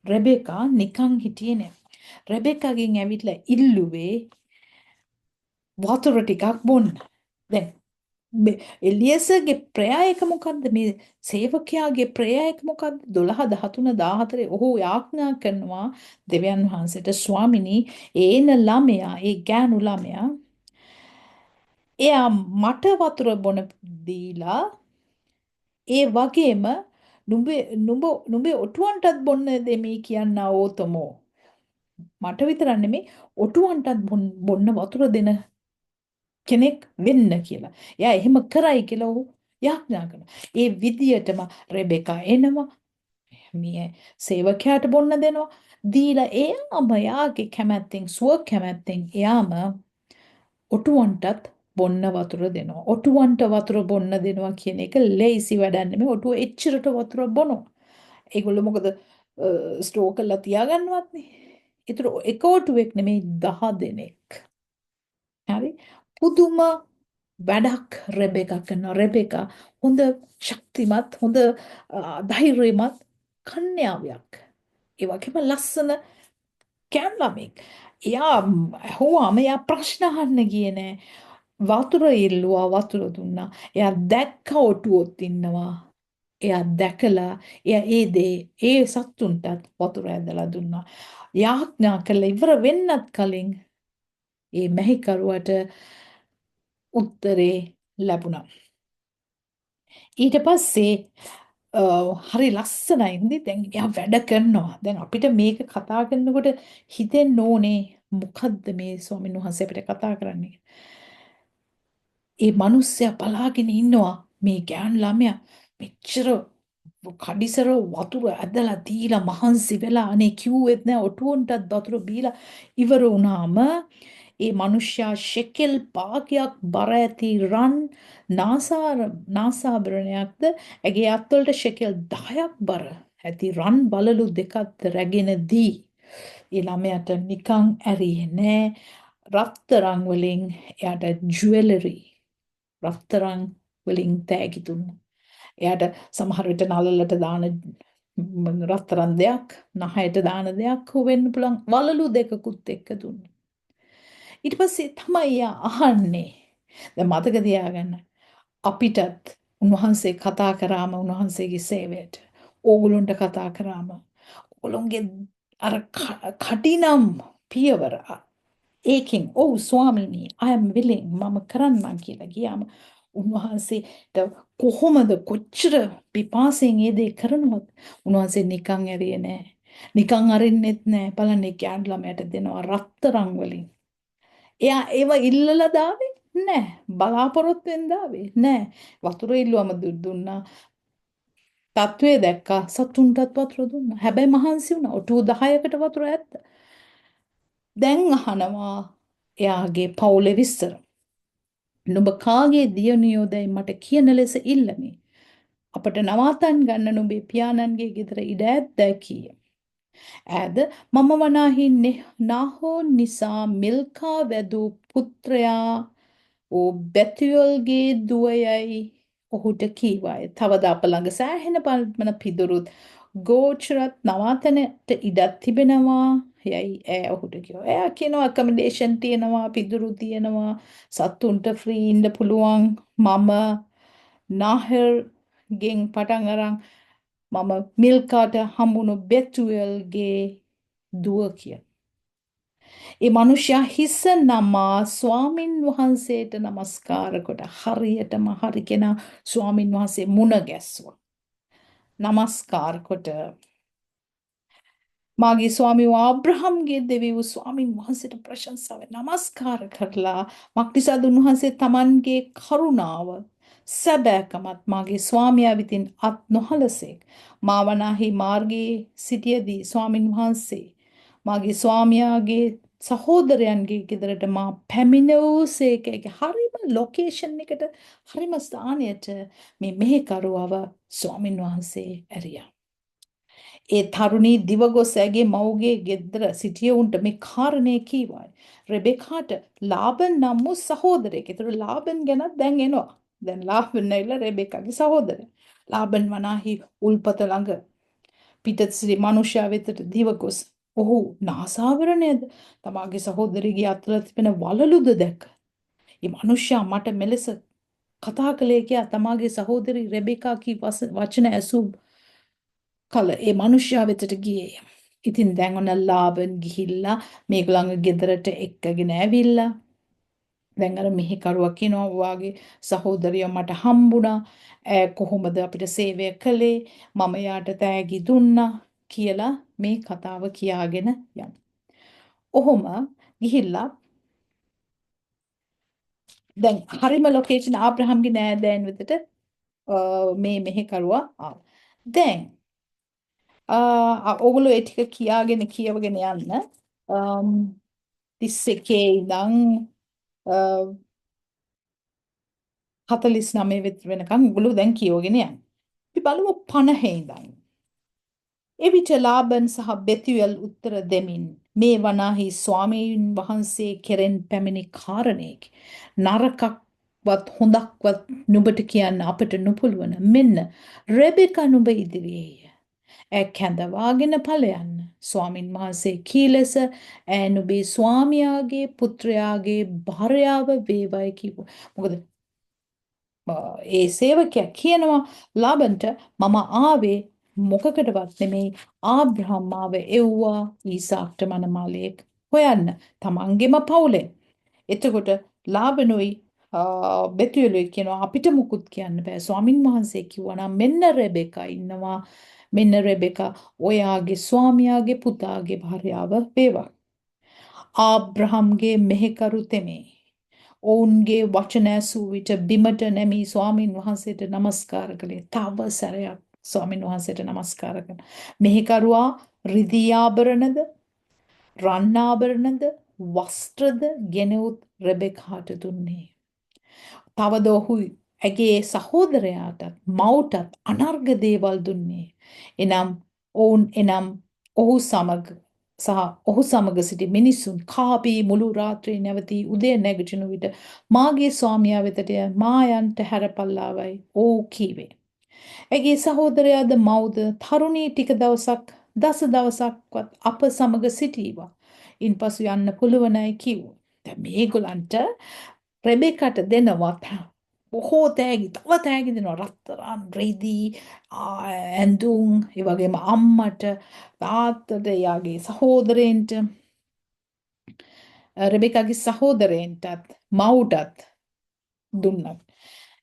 Speaker 1: රෙබෙකා නිකං හිටියේ නෑ. රෙබෙකාගෙන් ඇවිල්ලා ඉල්ලුවේ වතුර ටිකක් බොන්න. දැන් එලියසගේ ප්‍රයායක මොකද්ද? මේ සේවකයාගේ ප්‍රයායක මොකද්ද? 12 13 14 ඔහු යාඥා කරනවා දෙවියන් වහන්සේට ස්වාමිනී ඒන ළමයා ඒ ගෑනු ළමයා එයා මට වතුර බොන දීලා ඒ වගේම නුඹේ ඔටුවන්ටත් බොන්න දෙමි කියන්නා ඕතමෝ මට විතරක් නෙමෙයි ඔටුවන්ටත් බොන්න වතුර දෙන කෙනෙක් වෙන්න කියලා. එයා එහෙම කරයි කියලා ඔහු යාඥා කරනවා. ඒ විදියටම රෙබෙකා එනවා. මේ සේවකයාට බොන්න දෙනවා. දීලා එයාම යාගේ කැමැත්තෙන් කැමැත්තෙන් එයාම ඔටුවන්ටත් බොන්න වතුර දෙනවා. ඔටුවන්ට වතුර බොන්න දෙනවා කියන එක ලේසි වැඩක් නෙමෙයි. ඔටුව එච්චරට වතුර බොනවා. ඒගොල්ලෝ මොකද ස්ටෝර් කරලා තියාගන්නවත් නේ. ඒතර එක ඔටුවෙක් නෙමෙයි 10 දෙනෙක්. හරි? පුදුම වැඩක් රෙබෙකා කරනවා. රෙබෙකා හොඳ ශක්තිමත්, හොඳ ධෛර්යමත් කන්‍යාවක්. ඒ වගේම ලස්සන කෑම්ළමෙක්. එයා ඇහුවාම එයා ප්‍රශ්න අහන්න ගියේ නෑ. වතුර ඉල්ලුවා වතුර දුන්නා. එයා දැක්ක ඔටුවොත් ඉන්නවා. එයා දැකලා එයා ඒ සත්තුන්ටත් වතුර ඇදලා දුන්නා. යාඥා කළා ඉවර වෙන්නත් කලින් ඒ මෙහිකරුවට උත්තරේ ලැබුණා. ඊට පස්සේ හරි ලස්සනයින්දි දැන් එයා වැඩ කරනවා. දැන් අපිට මේක කතා කරනකොට හිතෙන්න ඕනේ මොකද්ද මේ ස්වාමීන් වහන්සේ අපිට කතා කරන්නේ. ඒ මිනිස්සයා බලාගෙන ඉන්නවා මේ ගෑනු ළමයා මෙච්චර කඩිසර වතුර ඇදලා දීලා මහන්සි වෙලා අනේ කිව්වෙත් නෑ ඔටුවන්ටත් වතුර බීලා ඉවර වුණාම ඒ මිනිස්සයා ෂෙකෙල් භාගයක් බර ඇති රන් නාසාභරණයක්ද ඇගේ අත්වලට ෂෙකෙල් 10ක් බර ඇති රන් බලලු දෙකත් රැගෙන දී ඒ ළමයාට නිකන් ඇරියේ නෑ රත්තරන් වලින් එයාට ජුවෙලරි රත්තරන් වලින් තෑගි දුන්නා. එයාට සමහර විට නළලට දාන රත්තරන් දෙයක්, නහයට දාන දෙයක් හෝ වෙන්න පුළුවන් වලලු දෙකකුත් එක්ක දුන්නා. ඊට පස්සේ තමයි එයා අහන්නේ. දැන් මතක තියාගන්න අපිටත් උන්වහන්සේ කතා කරාම උන්වහන්සේගේ සේවයට ඕගොල්ලන්ට කතා කරාම ඕගොල්ලන්ගේ අර කටිනම් පියවර ඒකෙන් ඔව් ස්වාමීනි I am willing මම කරන්නම් කියලා ගියාම උන්වහන්සේට කොහොමද කොච්චර පිපාසයෙන් ඒ දේ කරනවද උන්වහන්සේ නිකන් ඇරියේ නෑ නිකන් අරින්නෙත් නෑ බලන්න ගෑනු ළමයට දෙනවා රත්තරන් වලින් එයා ඒව ඉල්ලලා දාවේ නෑ බලාපොරොත්තුෙන් දාවේ නෑ වතුර ඉල්ලුවම දුන්නා තත්වයේ දැක්කා සතුන්ටත් වතුර දුන්නා හැබැයි මහන්සි වුණා ඔටුව 10කට වතුර ඇත්ත දැන් අහනවා එයාගේ පවුලේ විස්තර. නුඹ කාගේ දියණියෝදයි මට කියන ලෙස ඉල්ලමි. අපට නවාතන් ගන්න නුඹේ පියාණන්ගේ ගෙදර ඉඩ ඇද්දැයි කීය. ඈද මම වනාහි නාහෝ නිසා මිල්කා වැදූ පුත්‍රයා ඕ බැතිවල්ගේ දුවයයි ඔහුට කීවාය. තවද අප ළඟ සෑහෙන පල්මන පිදුරුත් ගෝචරත් නවාතනට ඉඩක් තිබෙනවා යයි ඇය ඔහුට කිව්වා. එයා කියනවා ඇකමඩේෂන් තියෙනවා, පිදුරු තියෙනවා, සත්තුන්ට ෆ්‍රී ඉන්න පුළුවන්. මම නාහෙල්ගෙන් පටන් අරන් මම මිල්කාට හම්බුණු බෙතුවෙල්ගේ දුව කිය. ඒ මනුෂ්‍යයා හිස නමා ස්වාමින් වහන්සේට නමස්කාර කොට හරියටම හරි කෙනා ස්වාමින් වහන්සේ මුණ ගැස්සුවා. නමස්කාර කොට මාගේ ස්වාමී ආබ්‍රහම්ගේ දෙවියෝ ස්වාමින් වහන්සේට ප්‍රශංසාව නමස්කාර කරලා මක්නිසාද උන්වහන්සේ තමන්ගේ කරුණාව සැබෑකමත් මාගේ ස්වාමියා විසින් අත් නොහලසෙක් මාවනාහි මාර්ගයේ සිටියදී ස්වාමින් වහන්සේ මාගේ ස්වාමියාගේ සහෝදරයන්ගේ ගෙදරට මා පැමිණවූසේකගේ හරිම ලොකේෂන් එකට හරිම ස්ථානයට මේ මෙහෙකරුවව ස්වාමින් වහන්සේ ඇරියා. ඒ තරුණී දිවගොස් ඇගේ මව්ගේ ගෙදර සිටියවුන්ට මේ කාරණේ කීවායි. රෙබෙකාට ලාබන් නම් වූ සහෝදරයෙක්. ඒතර ලාබන් ගැනත් දැන් එනවා. දැන් ලාබන් නැවිලා රෙබෙකාගේ සහෝදරයා. ලාබන් වනාහි උල්පත ළඟ පිටස්රි මනුෂ්‍යයා වෙතට දිවගොස් ඔහු නාසාවරණයද තමාගේ සහෝදරියගේ අතල තිබෙන වලලුද දැක්ක. මේ මනුෂ්‍යයා මට මෙලෙස කතා කළේ කියා තමාගේ සහෝදරි රෙබෙකා කී වචන ඇසූ කල ඒ මනුෂ්‍යයා වෙතට ගියේ. ඉතින් දැන් ඔන්න ලාබන් ගිහිල්ලා මේගොල්ලන්ගේ ගෙදරට එක්කගෙන ඇවිල්ලා දැන් අර මෙහෙකරුවා කියනවා වාගේ සහෝදරිය මට හම්බුණා. කොහොමද අපිට සේවය කළේ? මම යාට තෑගි දුන්නා කියලා මේ කතාව කියාගෙන යනවා. ඔහොම ගිහිල්ලා දැන් හරිම ලොකේෂන් ආබ්‍රහම්ගේ නෑදෑයන් වෙතට මේ මෙහෙකරුවා ආවා. දැන් ඔගොල්ලෝ ඒ ටික කියාගෙන කියවගෙන යන්න 31 ඉඳන් 49 වෙනකන් ඔගොල්ලෝ දැන් කියවගෙන යන්න. අපි බලමු 50 ඉඳන්. එවිට ලාබන් සහ බෙතුවෙල් උත්තර දෙමින් මේ වනාහි ස්වාමීන් වහන්සේ කෙරෙන් පැමිණි කාරණයකි. නරකක්වත් හොඳක්වත් නුඹට කියන්න අපට නොපුළුවන. මෙන්න රෙබෙකා නුඹ ඉදිරියේය. ඈ කැඳවාගෙන ඵලයන්න. ස්වාමින් වහන්සේ කී ලෙස ඈ නුඹේ ස්වාමියාගේ පුත්‍රයාගේ භාර්යාව වේවයි කිව්වා. මොකද ඒ සේවකයා කියනවා ලාබන්ට මම ආවේ මොකකටවත් නෙමෙයි ආබ්‍රහම් ආව එව්වා ඊසාක්ට මනමාලයෙක් හොයන්න තමන්ගෙම පවුලෙන්. එතකොට ලාබනුයි බෙතුවෙලුයි කියනවා අපිට මුකුත් කියන්න බෑ. ස්වාමින් වහන්සේ කිව්වා නම් මෙන්න රෙබෙකා ඉන්නවා. මෙන්න රෙබෙකා ඔයාගේ ස්වාමියාගේ පුතාගේ භාර්යාව වේවා. ආබ්‍රහම්ගේ මෙහෙකරු තෙමේ. ඔවුන්ගේ වචන ඇසූ විට බිමට නැමී ස්වාමින් වහන්සේට නමස්කාර කළේ. තව සැරයක් ස්වාමින් වහන්සේට නමස්කාර කළා. මෙහෙකරුවා රිදී ආභරණද, රන් ආභරණද, වස්ත්‍රද ගෙනවුත් රෙබෙකාට දුන්නේ. තවද ඔහු ඇගේ සහෝදරයාටත් මව්ටත් අනර්ඝ දේවල් දුන්නේ. එනම් ඔහු සමග සහ ඔහු සමග සිටි මිනිසුන් කාපී මුළු රාත්‍රී නැවතී උදේ නැගිටින විට මාගේ ස්වාමියා වෙතට මා යන්ට හැරපල්ලාවයි ඔව් කීවේ. ඇගේ සහෝදරයාද මව්ද තරුණී ටික දවසක් දස දවසක්වත් අප සමග සිටීවා. ඉන්පසු යන්න පුළුවනයි කිව්වා. දැන් මේගොල්ලන්ට රෙබෙකට දෙනවා බොහෝ තෑගි තව තෑගි දෙනවා රත්තරන් රෙදි ඇඳුම් ඒ වගේම අම්මට තාත්තට එයාගේ සහෝදරයන්ට රෙබෙකාගේ සහෝදරයන්ටත් මව්ටත් දුන්නා.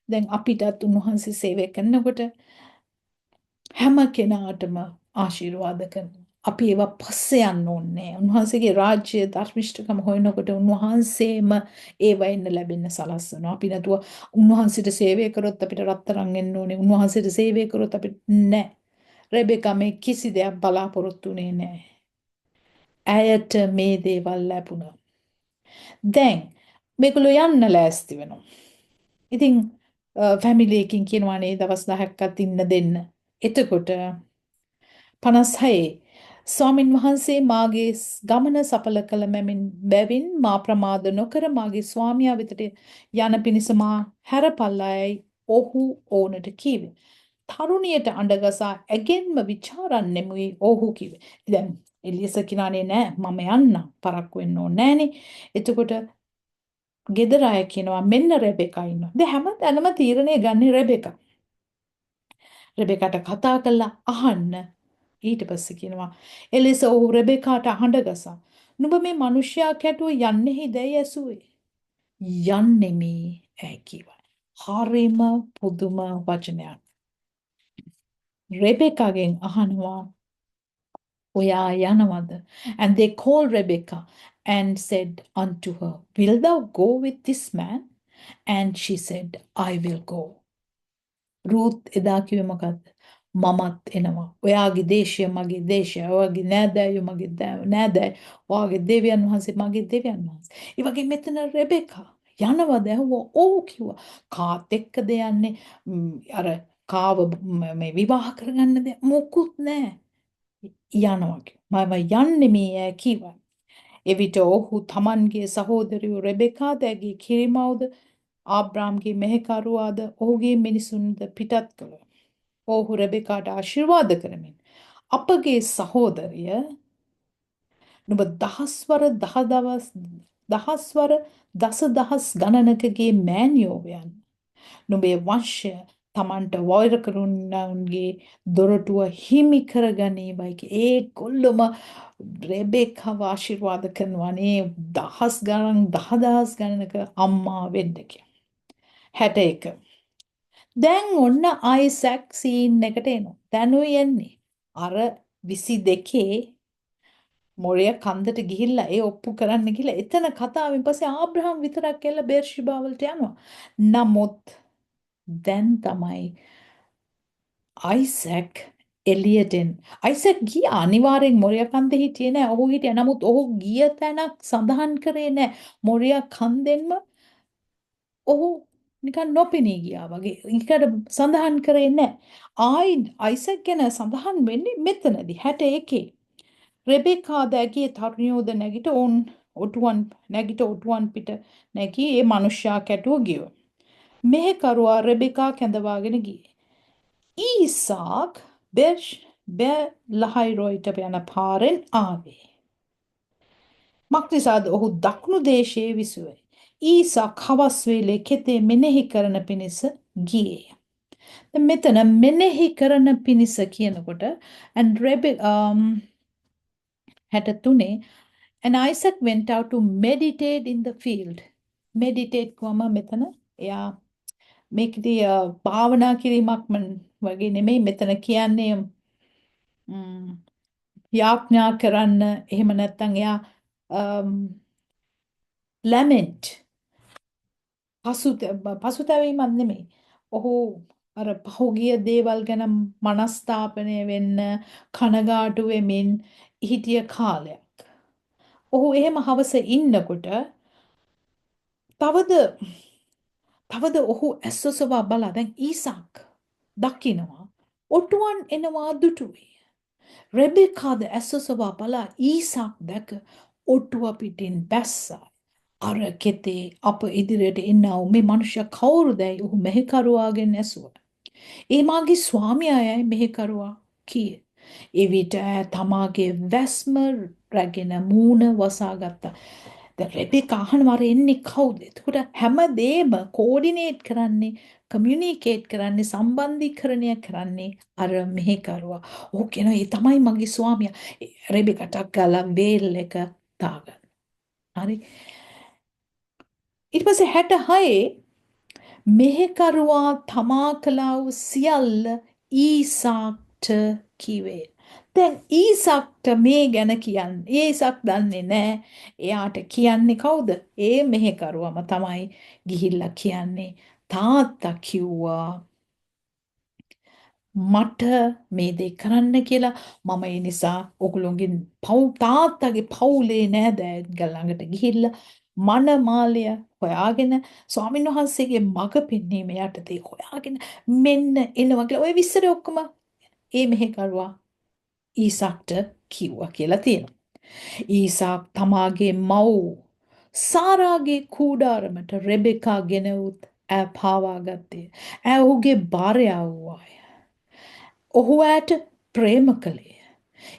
Speaker 1: දැන් අපිටත් උන්වහන්සේ සේවය කරනකොට හැම කෙනාටම ආශිර්වාද කරනවා. අපි ඒවා පස්සේ යන්න ඕනේ. උන්වහන්සේගේ රාජ්‍ය ධර්මිෂ්ඨකම හොයනකොට උන්වහන්සේම ඒවයින්න ලැබෙන්න සලස්වනවා. අපි නැතුව උන්වහන්සේට සේවය කරොත් අපිට රත්තරන් එන්න ඕනේ. උන්වහන්සේට සේවය කරොත් අපිට නෑ. රෙබෙකා මේ කිසි දෙයක් බලාපොරොත්තු වෙන්නේ නෑ. ඇයට මේ දේවල් ලැබුණා. දැන් මේගොල්ලෝ යන්න ලෑස්ති වෙනවා. ඉතින් ෆැමිලි එකකින් කියනවානේ දවස් 10ක්වත් ඉන්න දෙන්න. එතකොට 56 ස්වාමින් වහන්සේ මාගේ ගමන සඵල කළ බැවින් මා ප්‍රමාද නොකර මාගේ ස්වාමියා වෙතට යන පිණිස මා හැරපල්ලායයි ඔහු ඕනට කීවේ. තරුණියට අඬගසා ඇගෙන්ම ਵਿਚාරන්නෙමුයි ඔහු කිව්වේ. දැන් එලියස කිනානේ නෑ මම යන්න පරක්කු වෙන්න ඕනේ නෑනේ. එතකොට ගෙදර අය කියනවා මෙන්න රෙබෙකා ඉන්නවා. දැන් හැමතැනම තීරණය ගන්නේ රෙබෙකා. රෙබෙකාට කතා කරලා අහන්න. ඊට පස්සේ කියනවා එලෙස ඔහු රෙබෙකාට අහඬ ගසා නුඹ මේ මිනිසයා කැටුව යන්නේහි දැයි ඇසුවේ. යන්නෙමි ඈ කිව්වා. හරිම පුදුම වචනයක්. රෙබෙකාගෙන් අහනවා ඔයා යනවද? And they called Rebecca and said unto her, Will thou go with this man? And she said, I will go. රූත් එදා කිව්වේ මොකද්ද? මමත් එනවා. ඔයාගේ දේශය මගේ දේශය. ඔයාගේ නෑදෑයෝ මගේ නෑදෑය. ඔයාගේ දෙවියන් වහන්සේ මගේ දෙවියන් වහන්සේ. ඒ වගේ මෙතන රෙබෙකා යනවද? ඇහුවා. ඔව් කිව්වා. කාත් එක්කද යන්නේ? අර කාව මේ විවාහ කරගන්නද? මොකුත් නෑ. යනවා කිව්වා. මම යන්නේ මේ කිව්වා. එවිට ඔහු තමන්ගේ සහෝදරියෝ රෙබෙකා දැගේ කිරිමව්ද ආබ්‍රාම්ගේ මෙහෙකරුවාද ඔහුගේ මිනිසුන්ද පිටත් කළා. ඔහු රෙබෙකාට ආශිර්වාද කරමින් අපගේ සහෝදරිය නුඹ දහස්වර දසදහස් ගණනකගේ මෑණියෝ වයන්. නුඹේ වංශය තමන්ට වෛර කරුණන්ගේ දොරටුව හිමි කරගනීවයි. ඒගොල්ලොම රෙබෙකාව ආශිර්වාද කරනවානේ දහස් ගණන් දහදහස් ගණනක අම්මා වෙන්න කියලා. 61 දැන් ඔන්න අයිසැක් සීන් එකට එනවා. දැනුයි එන්නේ. අර 22 මොරිය කන්දට ගිහිල්ලා ඒ ඔප්පු කරන්න ගිහිල්ලා එතන කතාවෙන් පස්සේ ආබ්‍රහම් විතරක් එල්ල බේර්ෂිබා වලට යනවා. නමුත් දැන් තමයි අයිසැක් එලියටෙන් අයිසැක් ගිය අනිවාර්යෙන් මොරියා කන්දේ හිටියේ නෑ. ඔහු හිටියා. නමුත් ඔහු ගිය තැනක් සඳහන් කරේ නෑ. මොරියා කන්දෙන්ම ඔහු නිකන් නොපෙනී ගියා වගේ. ඒකට සඳහන් කරේ නැහැ. අයිසැක් ගැන සඳහන් වෙන්නේ මෙතනදී 61. රෙබෙකා දැගේ තරුණියෝද නැගිට ඔවුන් ඔටුවන් නැගිට ඔටුවන් පිට නැගී ඒ මනුෂ්‍යා කැටුව ගියෝ. මෙහෙකරුවා රෙබෙකා කැඳවාගෙන ගියේ. ඊසාක් බෙර්ලහයිරොයිට යන පාරෙන් ආවේ. මක්නිසාද ඔහු දකුණු දේශයේ විසුවේ. ඊසාක් හවස් වේලේ කෙතේ මෙනෙහි කරන පිණිස ගියේ. මෙතන මෙනෙහි කරන පිණිස කියනකොට and Rebe 63 and Isaac went out to meditate in the field. Meditate කොම මෙතන එයා මේකදී භාවනා කිරීමක් වගේ නෙමෙයි මෙතන කියන්නේ යාඥා කරන්න එහෙම නැත්නම් එයා lament පසුතැවීමක් නෙමෙයි. ඔහු අර පහුගිය දේවල් ගැන මනස්ථාපනය වෙන්න කනගාටු වෙමින් හිටිය කාලයක්. ඔහු එහෙම හවස ඉන්නකොට තවද ඔහු ඇස්සොසවා බලා දැන් ඊසාක් දකිනවා. ඔටුවන් එනවා දුටුවේ. රෙබෙකාද ඇස්සොසවා බලා ඊසාක් දැක ඔටුව පිටින් බැස්සා. අර කෙතේ අප ඉදිරියට එන්නා වූ මේ මනුෂ්‍ය කවුරුදැයි ඔහු මෙහෙකරුවාගෙන් ඇසුවා. ඒ මාගේ ස්වාමියායයි මෙහෙකරුවා කීය. එවිට තමාගේ වැස්ම රැගෙන මූණ වසාගත්තා. දැන් රෙබෙකා අහනවා එන්නේ කවුද? එතකොට හැමදේම කෝඩිනේට් කරන්නේ, කමියුනිකේට් කරන්නේ, සම්බන්ධීකරණය කරන්නේ අර මෙහෙකරුවා. ඔහු කියනවා ඒ තමයි මගේ ස්වාමියා. රෙබෙකාට ගාලා වේල් එක දාගන්න. හරි. ඊට පස්සේ 66 මෙහෙකරුවා තමා කළා වූ සියල්ල ඊසාක්ට කිව්වේ. දැන් ඊසාක්ට මේ ගැන කියන්නේ ඊසාක් දන්නේ නැහැ. එයාට කියන්නේ කවුද? ඒ මෙහෙකරුවම තමයි ගිහිල්ලා කියන්නේ. තාත්තා කිව්වා මට මේ දේ කරන්න කියලා මම ඒ නිසා ඔගොල්ලෝගෙන් තාත්තගේ පවුලේ නෑදෑයන් ළඟට ගිහිල්ලා මනමාලය හොයාගෙන ස්වාමීන් වහන්සේගේ මඟ පෙන්වීම යටතේ හොයාගෙන මෙන්න එනවා කියලා ඔය විස්තරය ඔක්කොම ඒ මෙහෙකරුවා ඊසාක්ට කිව්වා කියලා තියෙනවා. ඊසාක් තමාගේ මව් සාරාගේ කූඩාරමට රෙබෙකා ගෙන උත් ඈ පාවා ගත්තේ. ඈ ඔහුගේ භාර්යාව වූවාය. ඔහු ඇයට ප්‍රේම කළේ.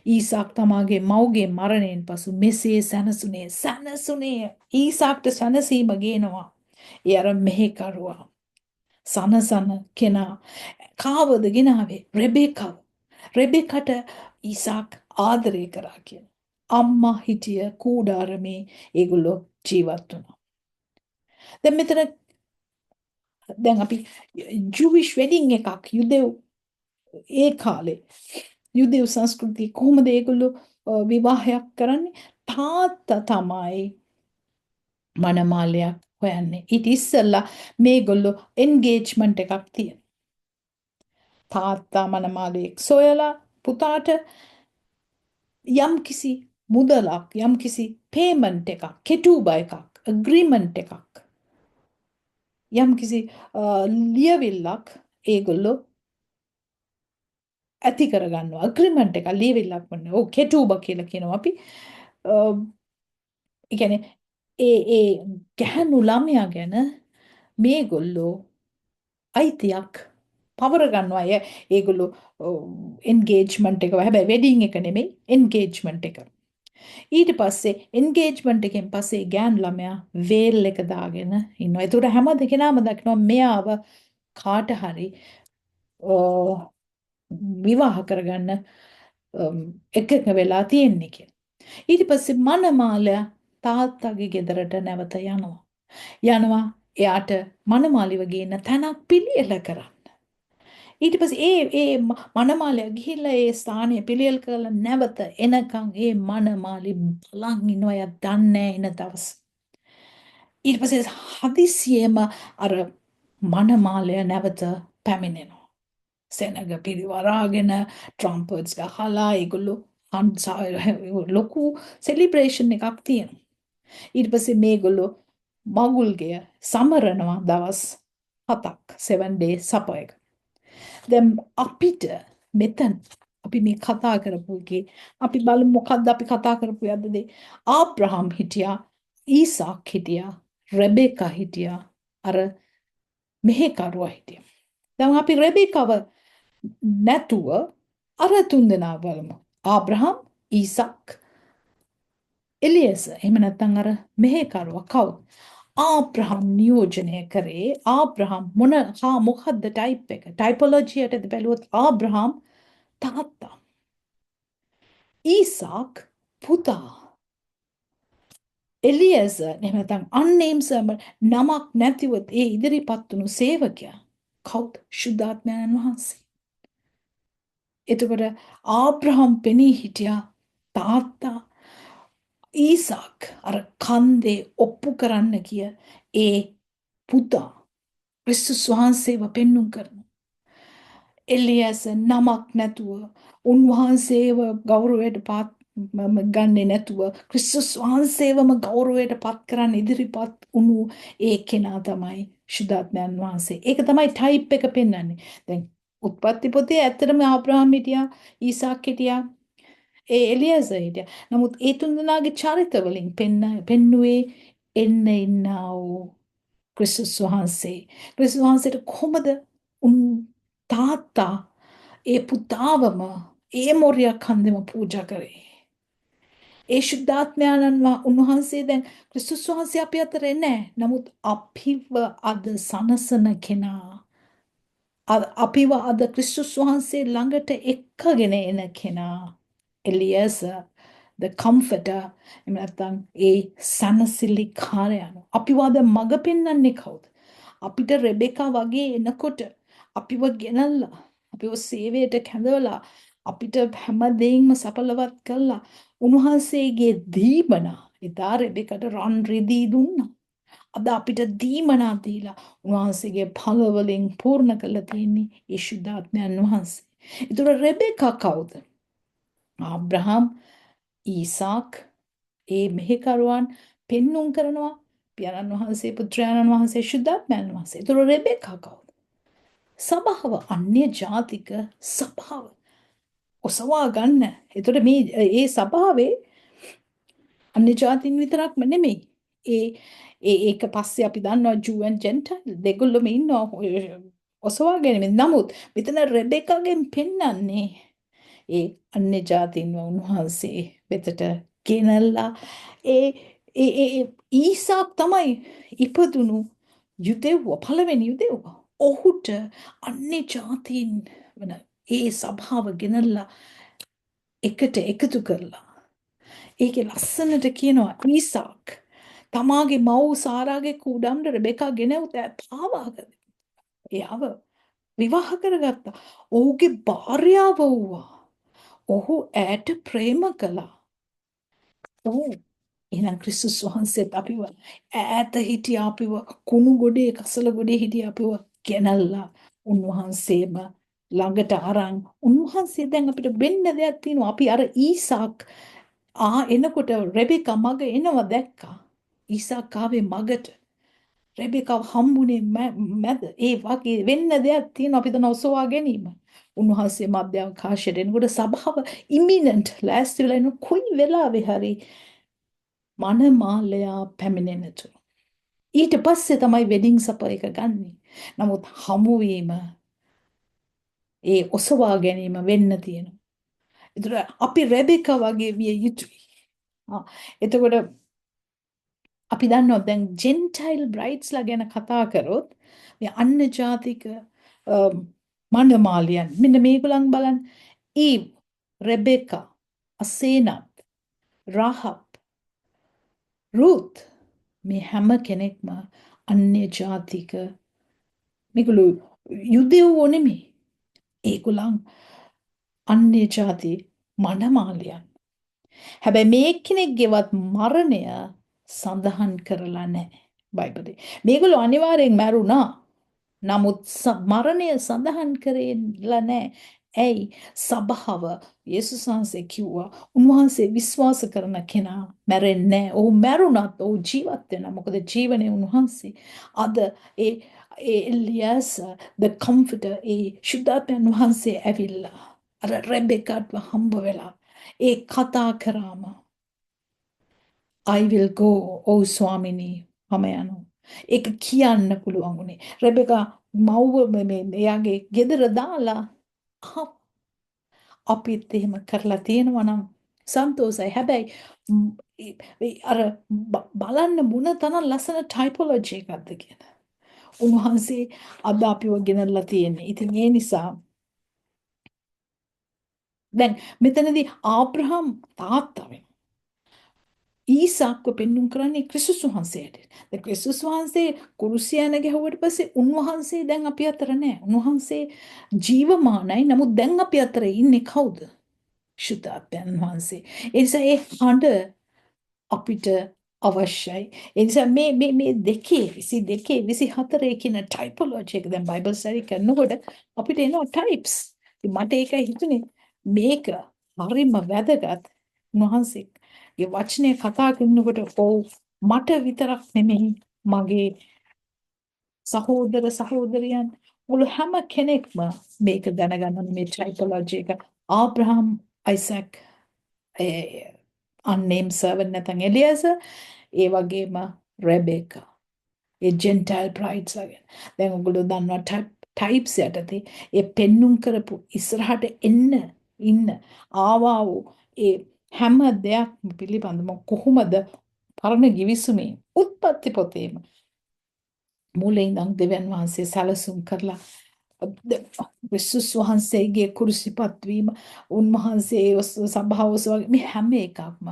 Speaker 1: ඊසාක් තමාගේ මව්ගේ මරණයෙන් පසු මෙසේ සැනසුනේ. ඊසාක්ට සැනසීම ගේනවා. ඒ අර මෙහෙකරුවා. සනසන කෙනා කාවද ගෙනාවේ? රෙබෙකාව. රෙබෙකට ඊසාක් ආදරය කරා කියන. අම්මා හිටිය කූඩාරමේ ඒගොල්ලෝ ජීවත් වුණා. දැන් අපි ජූවිෂ් වෙඩින් එකක් යුදෙව් ඒ කාලේ යුදෙව් සංස්කෘතිය කොහොමද ඒගොල්ලෝ විවාහයක් කරන්නේ? තාත්තා තමයි මනමාලයක් හොයන්නේ. ඊට ඉස්සෙල්ලා මේගොල්ලෝ එන්ගේජ්මන්ට් එකක් තියෙන. තාත්තා මනමාලයෙක් සොයලා පුතාට යම්කිසි මුදලක් යම්කිසි පේමන්ට් එකක් කෙටුබ එකක් ඇග්‍රීමන්ට් එකක් යම්කිසි ලියවිල්ලක් ඒගොල්ලෝ ඇති කරගන්නවා. ඇග්‍රීමන්ට් එක ලියවිල්ලක් වන්න. ඔව් කෙටුබ කියලා කියනවා අපි. ඒ කියන්නේ ඒ ගැහණු ළමයා ගැන මේගොල්ලෝ අයිතියක් පවර ගන්නවා. ඒගොල්ලෝ එන්ගේජ්මන්ට් එක හැබැයි වෙඩින් එක නෙමෙයි එන්ගේජ්මන්ට් එක. ඊට පස්සේ එන්ගේජ්මන්ට් එකෙන් පස්සේ ගෑන් ළමයා වේල් එක දාගෙන ඉන්නවා. ඒතර හැම දෙකනම දක්නවා මෙයාව කාට හරි විවාහ කරගන්න එකක වෙලා තියෙන්නේ කියලා. ඊට පස්සේ මනමාලයා තාත්තගේ ගෙදරට නැවත යනවා. එයාට මනමාලිව ගේන්න තැනක් පිළියෙල කරන්න. ඊට පස්සේ ඒ මනමාලයා ගිහිල්ලා ඒ ස්ථානය පිළියෙල කරලා නැවත එනකන් ඒ මනමාලි බලන් ඉනවා. එයා දන්නේ එන දවස්. ඊට පස්සේ හදිසියෙම අර මනමාලයා නැවත පැමිණෙනවා. සෙනග පිරිවරාගෙන ට්‍රම්පට්ස් ගහලා ඒගොල්ලෝ ලොකු සෙලිබ්‍රේෂන් එකක් තියෙනවා. ඊට පස්සේ මේගොල්ලෝ මගුල්ගේ සමරනවා දවස් 7ක් 7 day සප එක. දැන් අපිට මෙතන අපි මේ කතා කරපු එකේ අපි බලමු මොකද්ද අපි කතා කරපු යද්ද දේ. ආබ්‍රහම් හිටියා, ඊසාක් හිටියා, රෙබෙකා හිටියා, අර මෙහෙකරුවා හිටියා. දැන් අපි රෙබෙකාව නැතුව අර තුන්දෙනා බලමු. ආබ්‍රහම්, ඊසාක්, එලියස. එහෙම නැත්නම් අර මෙහෙකරුවා කවුද? ආබ්‍රහම් නියෝජනය කරේ ආබ්‍රහම් මොකද්ද ටයිප් එක? ටයිපොලොජියටද බැලුවොත් ආබ්‍රහම් තාත්තා. ඊසාක් පුතා. එලියස එහෙම නැත්නම් අන්නේම්සම නමක් නැතිව ඒ ඉදිරිපත් වුණු සේවකයා කවුද? ශුද්ධාත්මයන් වහන්සේ. එතකොට ආබ්‍රහම් පෙනී හිටියා තාත්තා. ඊසාක් අර කන්දේ ඔප්පු කරන්න ගිය ඒ පුතා ක්‍රිස්තුස් වහන්සේව පෙන්눔 කරනවා. එලියස නමක් නැතුව උන්වහන්සේව ගෞරවයට පත් ගන්නේ නැතුව ක්‍රිස්තුස් වහන්සේවම ගෞරවයට පත් කරන්න ඉදිරිපත් වුණු ඒ කෙනා තමයි ශුද්ධාත්මයන් වහන්සේ. ඒක තමයි ටයිප් එක පෙන්වන්නේ. දැන් උත්පත්ති පොතේ ඇත්තටම ආබ්‍රහම් හිටියා, ඊසාක් හිටියා, ඒ එලියස හිටියා. නමුත් ඒ තුන්දෙනාගේ චරිත වලින් පෙන්නුවේ එන්න ඉන්නා වූ ක්‍රිස්තුස් වහන්සේ. ක්‍රිස්තුස් වහන්සේට කොහොමද උන් තාත්තා ඒ පුතාවම ඒ මොරියක් හන්දෙම පූජා කරේ. ඒ ශුද්ධාත්මයන්න් උන්වහන්සේ දැන් ක්‍රිස්තුස් වහන්සේ අපි අතරේ නැහැ. නමුත් අපිව අද සනසන කෙනා, අපිව අද ක්‍රිස්තුස් වහන්සේ ළඟට එක්කගෙන එන කෙනා, එලියස the comforter, එහෙම නැත්නම් ඒ සනසිලි කාරයන. අපිව අද මඟ පෙන්වන්නේ කවුද? අපිට රෙබෙකා වගේ එනකොට අපිව ගෙනල්ලා අපිව සේවයට කැඳවලා අපිට හැම දෙයින්ම සඵලවත් කළා. උන්වහන්සේගේ දීමනා එදා රෙබෙකට රන් රිදී දුන්නා. අද අපිට දීමනා දීලා උන්වහන්සේගේ ඵල වලින් පූර්ණ කරලා තියෙන්නේ ඒ ශුද්ධාත්මයන් වහන්සේ. ඒතර රෙබෙකා කවුද? ආබ්‍රහම්, ඊසාක් ඒ මෙහෙකරුවන් පෙන්눔 කරනවා. පියාණන් වහන්සේ, පුත්‍රයාණන් වහන්සේ, ශුද්ධාත්මයන් වහන්සේ. ඒතර රෙබෙකා කවුද? සභාව, අන්‍ය ජාතික සභාව ඔසවා ගන්න. ඒතර මේ ඒ සභාවේ අන්‍ය ජාතින් විතරක්ම නෙමෙයි. ඒක පස්සේ අපි දන්නවා ජූ ඇන් ජෙන්ටයිල් දෙගොල්ලොම ඉන්නවා ඔසවා ගැනීම. නමුත් මෙතන රෙබෙකාගෙන් පෙන්වන්නේ ඒ අන්‍ය ජාතින්ව උන්වහන්සේ වෙතට ගෙනල්ලා ඒ ඊසාක් තමයි ඉපදුණු යුදෙව්වා, පළවෙනි යුදෙව්වා. ඔහුට අන්‍ය ජාතීන් වන ඒ සභාව ගෙනල්ලා එකට එකතු කරලා ඒකේ ලස්සනට කියනවා ඊසාක් තමාගේ මව් සාරාගේ කුඩම්ට රෙබෙකා ගෙනවුත් පාවාගද. එයාව විවාහ කරගත්තා. ඔහුගේ භාර්යාව වුණා. ඔහු ඈට ප්‍රේම කළා. එහෙනම් ක්‍රිස්තුස් වහන්සේත් අපිව ඈත හිටිය අපිව කුණු ගොඩේ කසල ගොඩේ හිටිය අපිව ගෙනල්ලා උන්වහන්සේම ළඟට අරන් උන්වහන්සේ දැන් අපිට වෙන්න දෙයක් තියෙනවා. අපි අර ඊසාක් එනකොට රෙබෙකා මග එනවා දැක්කා. ඊසාක් ආවේ මගට. රෙබෙකා හම්බුනේ මැද. ඒ වගේ වෙන්න දෙයක් තියෙනවා අපි දන ඔසවා ගැනීම. උන්වහන්සේ මධ්‍ය අවකාශයට එනකොට සභාව ඉමිනන්ට් ලෑස්ති වෙලා ඉන්න කොයි වෙලාවෙ හරි මනමාලයා පැමිණෙනතු. ඊට පස්සේ තමයි වෙඩින් සපර් එක ගන්නෙ. නමුත් හමුවීම ඒ ඔසවා ගැනීම වෙන්න තියෙනවා. ඒතර අපි රෙබෙකා වගේ විය යුතුයි. එතකොට අපි දන්නවා දැන් ජෙන්ටයිල් බ්‍රයිඩ්ස්ලා ගැන කතා කරොත් මේ අන්‍ය ජාතික මනමාලියන් මෙන්න මේගොල්ලන් බලන්න ඊව්, රෙබෙකා, අසේනත්, රාහබ්, රුත් මේ හැම කෙනෙක්ම අන්‍ය ජාතික මේගොල්ලෝ යුදෙව්වෝ නෙමෙයි. ඒගොල්ලන් අන්‍ය ජාති මනමාලියන්. හැබැයි මේ කෙනෙක්ගේවත් මරණය සඳහන් කරලා නැහැ බයිබලේ. මේගොල්ලෝ අනිවාර්යෙන් මැරුණා. නමුත් මරණය සඳහන් කරලා නැහැ. ඇයි? සභාව යේසුස් වහන්සේ කිව්වා උන්වහන්සේ විශ්වාස කරන කෙනා මැරෙන්නේ නැහැ. ඔහු මැරුණත් ඔහු ජීවත් වෙනවා. මොකද ජීවනයේ උන්වහන්සේ අද ඒ එලියස් the comforter ඒ ශුද්ධාත්මයන් වහන්සේ ඇවිල්ලා අර රෙබෙකාට හම්බ වෙලා ඒ කතා කරාම I will go ඔව් ස්වාමිනී මම යනවා. ඒක කියන්න පුළුවන් උනේ. රෙබෙකා මව්ව එයාගේ ගෙදර දාලා අපිත් එහෙම කරලා තියෙනවා නම් සන්තෝසයි. හැබැයි අර බලන්න මොන තරම් ලස්සන ටයිපොලොජි එකක්ද කියන. උන්වහන්සේ අද අපිව ගෙනල්ලා තියෙන්නේ. ඉතින් ඒ නිසා දැන් මෙතනදී ආබ්‍රහම් තාත්තා වෙනවා. ඊසාක්ව පෙන්눔 කරන්නේ ක්‍රිස්තුස් වහන්සේට. දැන් ක්‍රිස්තුස් වහන්සේ කුරුසියන ගැහුවට පස්සේ උන්වහන්සේ දැන් අපි අතර නැහැ. උන්වහන්සේ ජීවමානයි. නමුත් දැන් අපි අතර ඉන්නේ කවුද? ශුද්ධාත්මයන් වහන්සේ. ඒ නිසා ඒ හඬ අපිට අවශ්‍යයි. ඒ නිසා මේ දෙකේ 22 24 කියන ටයිපොලොජි එක දැන් බයිබල් ස්ටඩි කරනකොට අපිට එනවා ටයිප්ස්. ඉතින් මට ඒකයි හිතුනේ මේක හරිම වැදගත්. උන්වහන්සේගේ වචනේ කතා කරනකොට ඔව් මට විතරක් නෙමෙයි මගේ සහෝදර සහෝදරියන් මුළු හැම කෙනෙක්ම මේක දැනගන්න මේ ටයිපොලොජි එක. ආබ්‍රහම් අයිසැක් unnamed servant නැත්නම් එලියස ඒ වගේම රෙබෙකා ඒ ජෙන්ටයිල් බ්‍රයිඩ්ස් වගේ. දැන් ඔයගොල්ලෝ දන්නවා ටයිප්ස් යටතේ ඒ පෙන්눔 කරපු ඉස්සරහට ඉන්න ආවා වූ ඒ හැම දෙයක්ම පිළිබඳව කොහොමද පරණ ගිවිසුමේ උත්පත්ති පොතේම මුලින් ඉඳන් දෙවියන් වහන්සේ සැලසුම් කරලා ක්‍රිස්තුස් වහන්සේගේ කුරුසිපත් වීම උන්වහන්සේ සභාව වගේ මේ හැම එකක්ම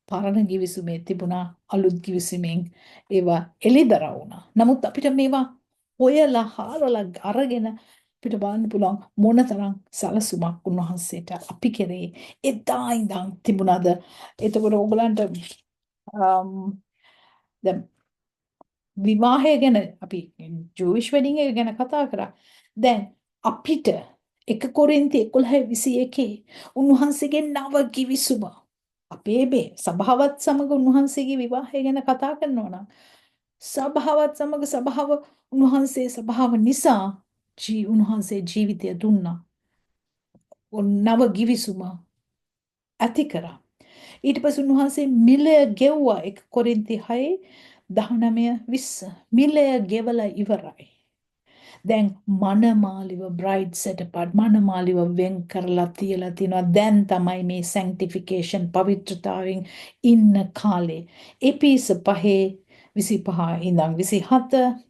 Speaker 1: පරණ ගිවිසුමේ තිබුණා අලුත් ගිවිසුමෙන් ඒවා එළිදරව් වුණා. නමුත් අපිට මේවා හොයලා හාරලා අරගෙන අපිට බලන්න පුළුවන් මොනතරම් සැලසුමක් උන්වහන්සේට අපි කෙරේ එදා ඉඳන් තිබුණාද. එතකොට ඕගලන්ට දැන් විවාහය ගැන අපි ජූයිෂ් වෙඩින් එක ගැන කතා කරා. දැන් අපිට 1 කොරින්ති 11:21 උන්වහන්සේගේ නව කිවිසුම අපේ මේ සභාවත් සමග උන්වහන්සේගේ විවාහය ගැන කතා කරනවා නම් සභාවත් සමග සභාව උන්වහන්සේ සභාව නිසා උන්වහන්සේ ජීවිතය දුන්නා. නව කිවිසුම ඇති කරා. ඊට පස්සේ උන්වහන්සේ මිලය ගෙව්වා 1 කොරින්ති 6:19-20 මිලය ගෙවලා ඉවරයි. දැන් මනමාලිව බ්‍රයිඩ් සෙටපත් මනමාලිව වෙන් කරලා තියලා තිනවා. දැන් තමයි මේ සැන්ක්ටිෆිකේෂන් පවිත්‍රතාවෙන් ඉන්න කාලේ. එපිස 5:25 ඉඳන් 27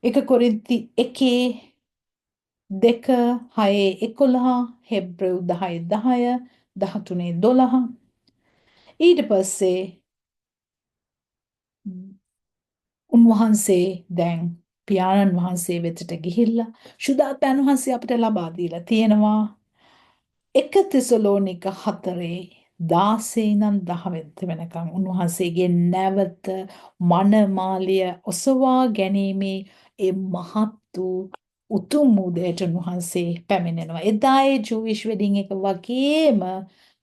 Speaker 1: 1 කොරින්ති 1:2 හෙබ්‍රෙව් 10:10 13:12 ඊට පස්සේ උන්වහන්සේ දැන් පියාණන් වහන්සේ වෙතට ගිහිල්ලා ශුද්ධාත්මයන් වහන්සේ අපිට ලබා දීලා තියෙනවා. 1 තෙසලෝනික 4:16 ඉඳන් 10 වෙනකම් උන්වහන්සේගේ නැවත මනමාලිය ඔසවා ගැනීමේ ඒ මහත් වූ උතුම් උදේට උන්වහන්සේ පැමිණෙනවා. එදා ඒ ජූවිෂ් වෙඩින් එක වගේම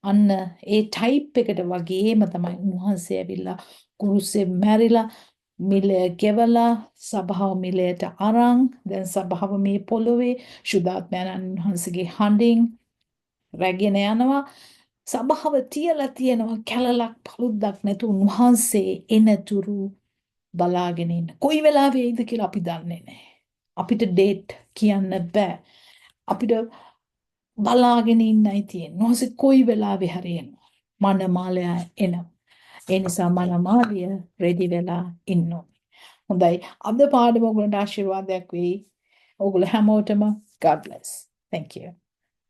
Speaker 1: අන්න ඒ ටයිප් එකට වගේම තමයි උන්වහන්සේ ඇවිල්ලා කුරුසේ මැරිලා මිලය ගෙවලා සභාව මිලයට අරන් දැන් සභාව මේ පොළොවේ ශුද්ධාත්මයන් වහන්සේගේ හඬින් රැගෙන යනවා. සභාව තියලා තියෙනවා කැලලක් පළුද්දක් නැතු උන්වහන්සේ එනතුරු බලාගෙන ඉන්න. කොයි වෙලාවෙයිද කියලා අපි දන්නේ නැහැ. අපිට ඩේට් කියන්න බෑ. අපිට බලාගෙන ඉන්නයි තියෙන්නේ. උන්වහන්සේ කොයි වෙලාවෙ හරි එනවා. මනමාලය එනවා. ඒ නිසා මනමාලිය රෙඩි වෙලා ඉන්න ඕනේ. හොඳයි. අද පාඩම ඔයගොල්ලන්ට ආශිර්වාදයක් වෙයි. ඔයගොල්ලෝ හැමෝටම God bless. Thank you.